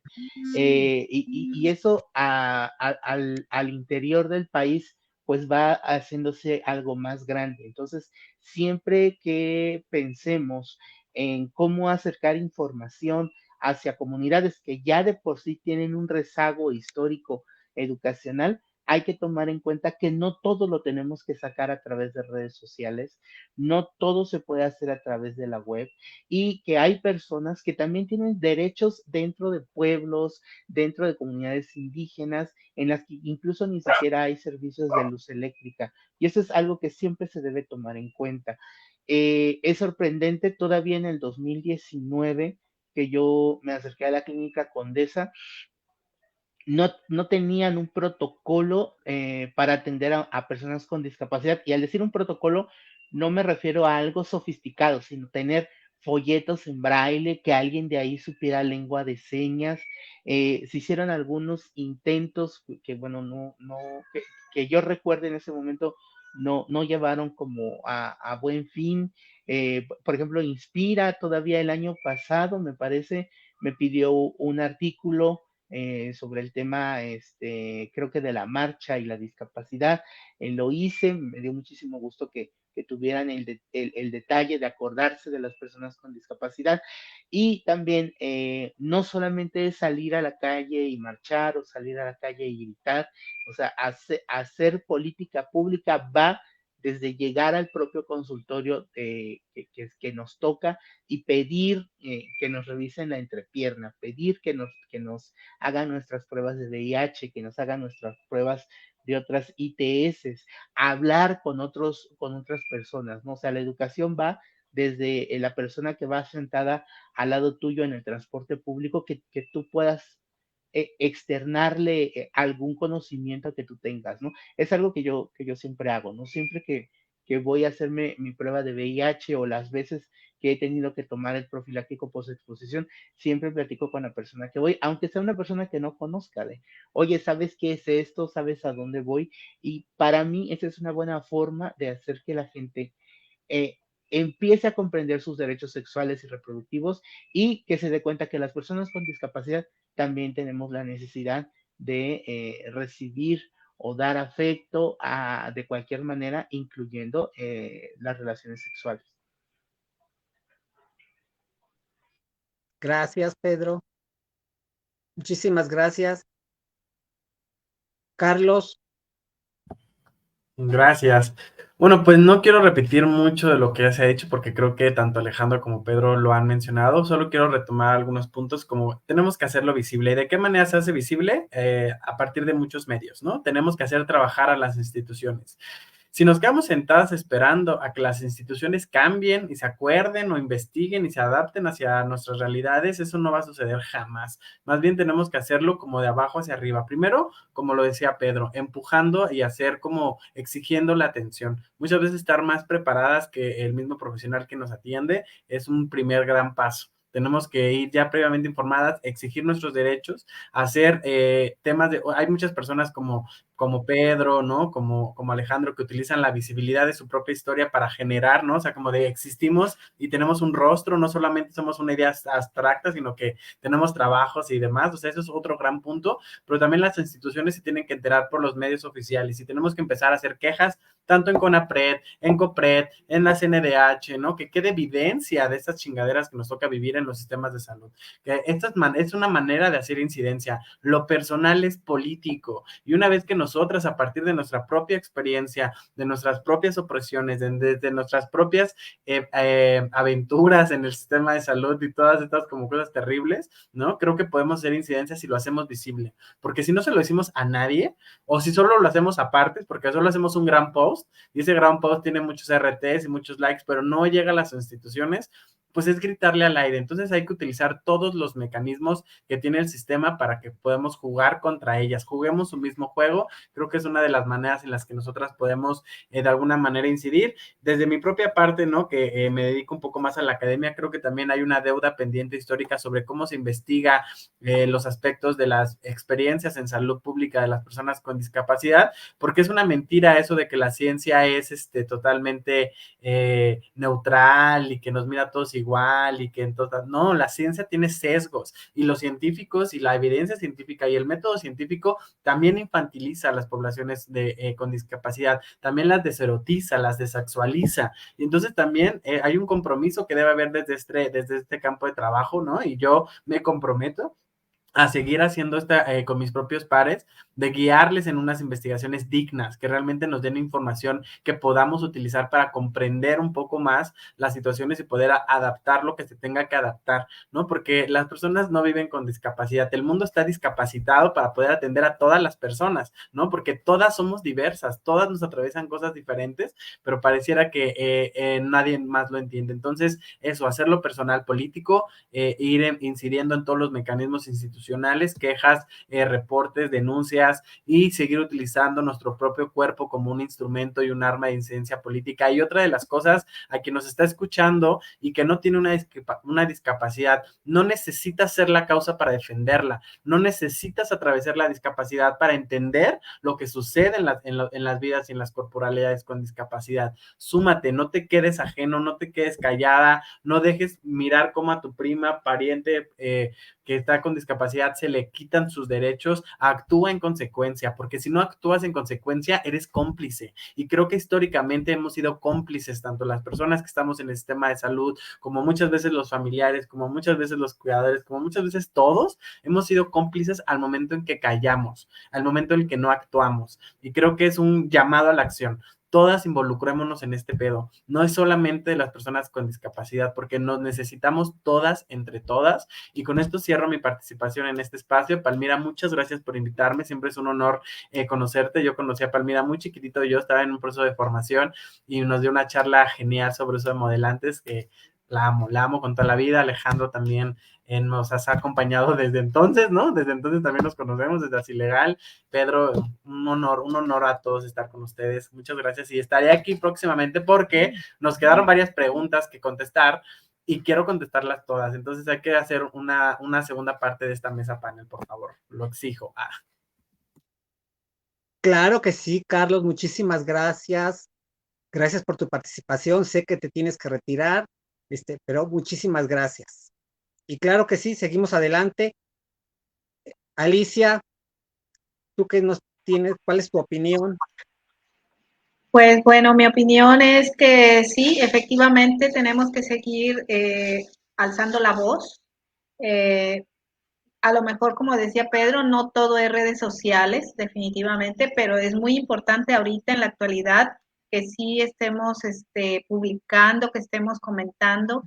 Y eso al interior del país pues va haciéndose algo más grande. Entonces, siempre que pensemos en cómo acercar información hacia comunidades que ya de por sí tienen un rezago histórico educacional, hay que tomar en cuenta que no todo lo tenemos que sacar a través de redes sociales, no todo se puede hacer a través de la web, y que hay personas que también tienen derechos dentro de pueblos, dentro de comunidades indígenas, en las que incluso ni siquiera hay servicios de luz eléctrica. Y eso es algo que siempre se debe tomar en cuenta. Es sorprendente, todavía en el 2019, que yo me acerqué a la clínica Condesa, no tenían un protocolo para atender a personas con discapacidad. Y al decir un protocolo, no me refiero a algo sofisticado, sino tener folletos en braille, que alguien de ahí supiera lengua de señas. Se hicieron algunos intentos que bueno, que yo recuerde en ese momento, no llevaron como a buen fin. Por ejemplo, Inspira todavía el año pasado, me parece, me pidió un artículo sobre el tema, creo que de la marcha y la discapacidad. Lo hice, me dio muchísimo gusto que tuvieran el detalle de acordarse de las personas con discapacidad. Y también no solamente es salir a la calle y marchar o salir a la calle y gritar, o sea, hacer política pública va desde llegar al propio consultorio que nos toca y pedir que nos revisen la entrepierna, pedir que nos hagan nuestras pruebas de VIH, que nos hagan nuestras pruebas de otras ITS, hablar con otras personas, ¿no? O sea, la educación va desde la persona que va sentada al lado tuyo en el transporte público, que tú puedas externarle algún conocimiento que tú tengas, ¿no? Es algo que yo siempre hago, ¿no? Siempre que voy a hacerme mi prueba de VIH o las veces que he tenido que tomar el profiláctico post-exposición, siempre platico con la persona que voy, aunque sea una persona que no conozca, de, oye, ¿sabes qué es esto? ¿Sabes a dónde voy? Y para mí esa es una buena forma de hacer que la gente eh, empiece a comprender sus derechos sexuales y reproductivos y que se dé cuenta que las personas con discapacidad también tenemos la necesidad de recibir o dar afecto de cualquier manera, incluyendo las relaciones sexuales. Gracias, Pedro. Muchísimas gracias. Carlos. Gracias. Bueno, pues no quiero repetir mucho de lo que ya se ha hecho porque creo que tanto Alejandro como Pedro lo han mencionado. Solo quiero retomar algunos puntos como tenemos que hacerlo visible. ¿Y de qué manera se hace visible? A partir de muchos medios, ¿no? Tenemos que hacer trabajar a las instituciones. Si nos quedamos sentadas esperando a que las instituciones cambien y se acuerden o investiguen y se adapten hacia nuestras realidades, eso no va a suceder jamás. Más bien tenemos que hacerlo como de abajo hacia arriba. Primero, como lo decía Pedro, empujando y hacer como exigiendo la atención. Muchas veces estar más preparadas que el mismo profesional que nos atiende es un primer gran paso. Tenemos que ir ya previamente informadas, exigir nuestros derechos, hacer temas de... Hay muchas personas como Pedro, ¿no? Como Alejandro, que utilizan la visibilidad de su propia historia para generar, ¿no? O sea, como de existimos y tenemos un rostro, no solamente somos una idea abstracta, sino que tenemos trabajos y demás, o sea, eso es otro gran punto, pero también las instituciones se tienen que enterar por los medios oficiales y tenemos que empezar a hacer quejas, tanto en CONAPRED, en COPRED, en la CNDH, ¿no? Que quede evidencia de estas chingaderas que nos toca vivir en los sistemas de salud. Que es una manera de hacer incidencia. Lo personal es político y una vez que nosotras, a partir de nuestra propia experiencia, de nuestras propias opresiones, de nuestras propias aventuras en el sistema de salud y todas estas como cosas terribles, ¿no? Creo que podemos hacer incidencia si lo hacemos visible, porque si no se lo decimos a nadie, o si solo lo hacemos aparte, porque solo hacemos un gran post, y ese gran post tiene muchos RTs y muchos likes, pero no llega a las instituciones, pues es gritarle al aire. Entonces hay que utilizar todos los mecanismos que tiene el sistema para que podamos jugar contra ellas. Juguemos un mismo juego. Creo que es una de las maneras en las que nosotras podemos de alguna manera incidir. Desde mi propia parte, ¿no? Que me dedico un poco más a la academia, creo que también hay una deuda pendiente histórica sobre cómo se investiga los aspectos de las experiencias en salud pública de las personas con discapacidad, porque es una mentira eso de que la ciencia es totalmente neutral y que nos mira a todos igual y que entonces, no, la ciencia tiene sesgos y los científicos y la evidencia científica y el método científico también infantiliza a las poblaciones con discapacidad, también las deserotiza, las desexualiza, y entonces también hay un compromiso que debe haber desde este campo de trabajo, ¿no? Y yo me comprometo a seguir haciendo con mis propios pares, de guiarles en unas investigaciones dignas, que realmente nos den información que podamos utilizar para comprender un poco más las situaciones y poder adaptar lo que se tenga que adaptar, ¿no? Porque las personas no viven con discapacidad, el mundo está discapacitado para poder atender a todas las personas, ¿no? Porque todas somos diversas, todas nos atraviesan cosas diferentes, pero pareciera que nadie más lo entiende. Entonces, eso, hacerlo personal político, ir incidiendo en todos los mecanismos institucionales institucionales, quejas, reportes, denuncias y seguir utilizando nuestro propio cuerpo como un instrumento y un arma de incidencia política. Y otra de las cosas, a quien nos está escuchando y que no tiene una discapacidad, no necesitas ser la causa para defenderla, no necesitas atravesar la discapacidad para entender lo que sucede en las vidas y en las corporalidades con discapacidad. Súmate, no te quedes ajeno, no te quedes callada, no dejes mirar cómo a tu prima, pariente que está con discapacidad se le quitan sus derechos. Actúa en consecuencia, porque si no actúas en consecuencia, eres cómplice. Y creo que históricamente hemos sido cómplices, tanto las personas que estamos en el sistema de salud, como muchas veces los familiares, como muchas veces los cuidadores, como muchas veces todos, hemos sido cómplices al momento en que callamos, al momento en que no actuamos. Y creo que es un llamado a la acción. Todas involucrémonos en este pedo. No es solamente las personas con discapacidad, porque nos necesitamos todas entre todas. Y con esto cierro mi participación en este espacio. Palmira, muchas gracias por invitarme. Siempre es un honor conocerte. Yo conocí a Palmira muy chiquitito. Yo estaba en un proceso de formación y nos dio una charla genial sobre uso de modelantes que la amo con toda la vida. Alejandro también nos has acompañado desde entonces, ¿no? Desde entonces también nos conocemos, desde Así Legal. Pedro, un honor a todos estar con ustedes. Muchas gracias y estaré aquí próximamente porque nos quedaron varias preguntas que contestar y quiero contestarlas todas. Entonces hay que hacer una segunda parte de esta mesa panel, por favor. Lo exijo. Claro que sí, Carlos, muchísimas gracias. Gracias por tu participación. Sé que te tienes que retirar, pero muchísimas gracias. Y claro que sí, seguimos adelante. Alicia, ¿tú qué nos tienes? ¿Cuál es tu opinión? Pues bueno, mi opinión es que sí, efectivamente tenemos que seguir alzando la voz. A lo mejor, como decía Pedro, no todo es redes sociales, definitivamente, pero es muy importante ahorita en la actualidad que sí estemos publicando, que estemos comentando,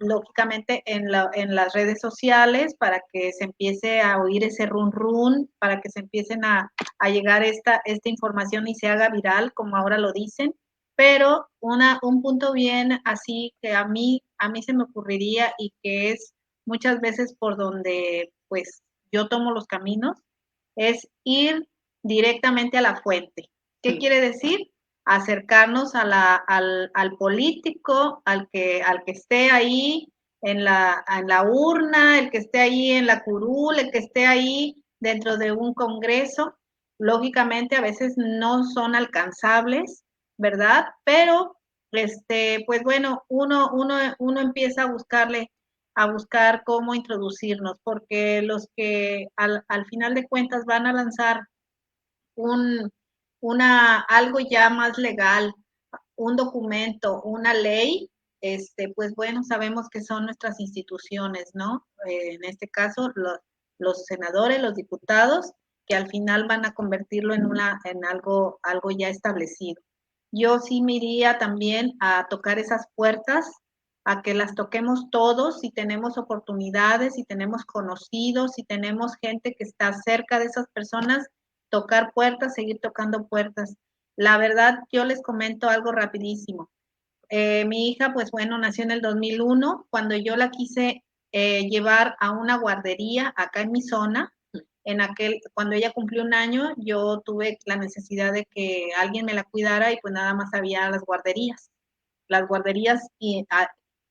lógicamente en las redes sociales, para que se empiece a oír ese run run, para que se empiecen a llegar esta información y se haga viral, como ahora lo dicen. Pero un punto bien así que a mí se me ocurriría y que es muchas veces por donde pues yo tomo los caminos, es ir directamente a la fuente. ¿Qué quiere decir? Acercarnos al político, al que esté ahí en la urna, el que esté ahí en la curul, el que esté ahí dentro de un congreso. Lógicamente a veces no son alcanzables, ¿verdad? Pero pues bueno, uno empieza a buscar cómo introducirnos, porque los que al final de cuentas van a lanzar algo ya más legal, un documento, una ley, pues bueno, sabemos que son nuestras instituciones, ¿no? En este caso, los senadores, los diputados, que al final van a convertirlo en algo ya establecido. Yo sí me iría también a tocar esas puertas, a que las toquemos todos, si tenemos oportunidades, si tenemos conocidos, si tenemos gente que está cerca de esas personas, tocar puertas, seguir tocando puertas. La verdad, yo les comento algo rapidísimo. Mi hija, pues bueno, nació en el 2001. Cuando yo la quise llevar a una guardería acá en mi zona, cuando ella cumplió 1 año, yo tuve la necesidad de que alguien me la cuidara y pues nada más había las guarderías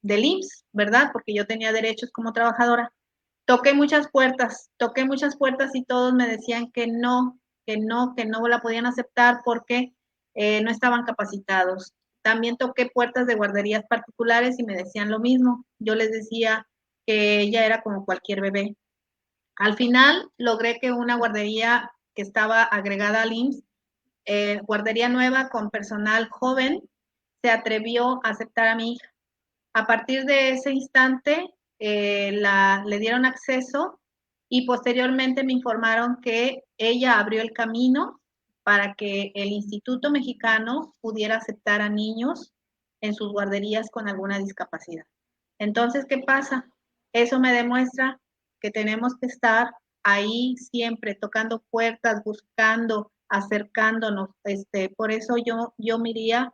del IMSS, ¿verdad? Porque yo tenía derechos como trabajadora. Toqué muchas puertas y todos me decían que no la podían aceptar porque no estaban capacitados. También toqué puertas de guarderías particulares y me decían lo mismo. Yo les decía que ella era como cualquier bebé. Al final logré que una guardería que estaba agregada al IMSS, guardería nueva con personal joven, se atrevió a aceptar a mi hija. A partir de ese instante, le dieron acceso y posteriormente me informaron que ella abrió el camino para que el Instituto Mexicano pudiera aceptar a niños en sus guarderías con alguna discapacidad. Entonces, ¿qué pasa? Eso me demuestra que tenemos que estar ahí siempre tocando puertas, buscando, acercándonos. Por eso yo me iría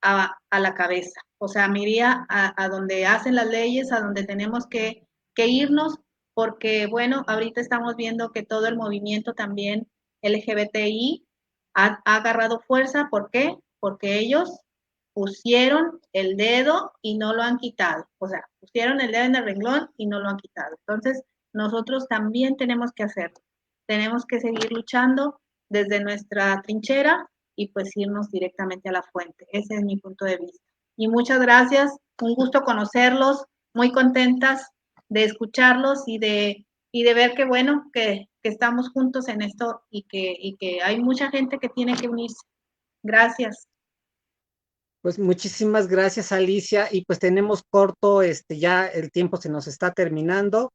a la cabeza. O sea, me iría a donde hacen las leyes, a donde tenemos que irnos, porque, bueno, ahorita estamos viendo que todo el movimiento también LGBTI ha agarrado fuerza. ¿Por qué? Porque ellos pusieron el dedo y no lo han quitado. O sea, pusieron el dedo en el renglón y no lo han quitado. Entonces, nosotros también tenemos que hacerlo. Tenemos que seguir luchando desde nuestra trinchera y pues irnos directamente a la fuente. Ese es mi punto de vista. Y muchas gracias, un gusto conocerlos, muy contentas de escucharlos y de ver que bueno, que estamos juntos en esto y que hay mucha gente que tiene que unirse. Gracias. Pues muchísimas gracias, Alicia. Y pues tenemos corto, ya el tiempo se nos está terminando.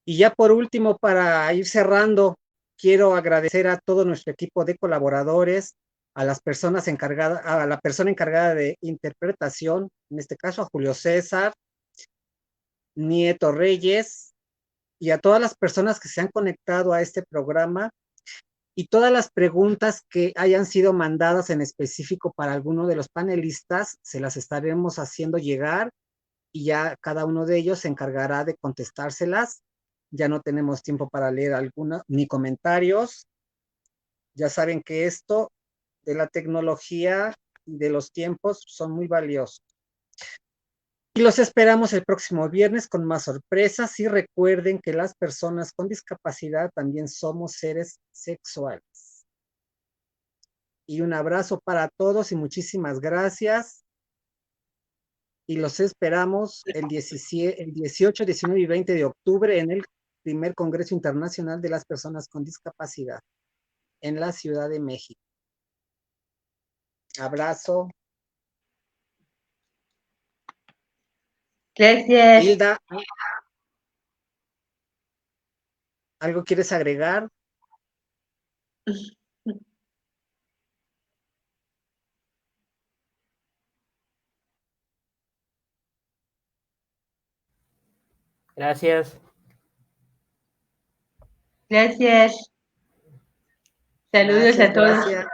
Y ya por último, para ir cerrando, quiero agradecer a todo nuestro equipo de colaboradores, a las personas encargadas, a la persona encargada de interpretación, en este caso a Julio César, Nieto Reyes, y a todas las personas que se han conectado a este programa, y todas las preguntas que hayan sido mandadas en específico para alguno de los panelistas, se las estaremos haciendo llegar y ya cada uno de ellos se encargará de contestárselas. Ya no tenemos tiempo para leer alguna ni comentarios. Ya saben que esto de la tecnología y de los tiempos son muy valiosos. Y los esperamos el próximo viernes con más sorpresas, y recuerden que las personas con discapacidad también somos seres sexuales. Y un abrazo para todos y muchísimas gracias. Y los esperamos el 18, 19 y 20 de octubre en el primer Congreso Internacional de las Personas con Discapacidad en la Ciudad de México. Abrazo. Gracias. Hilda, ¿algo quieres agregar? Gracias. Gracias. Saludos Gracias, a todos. gracias.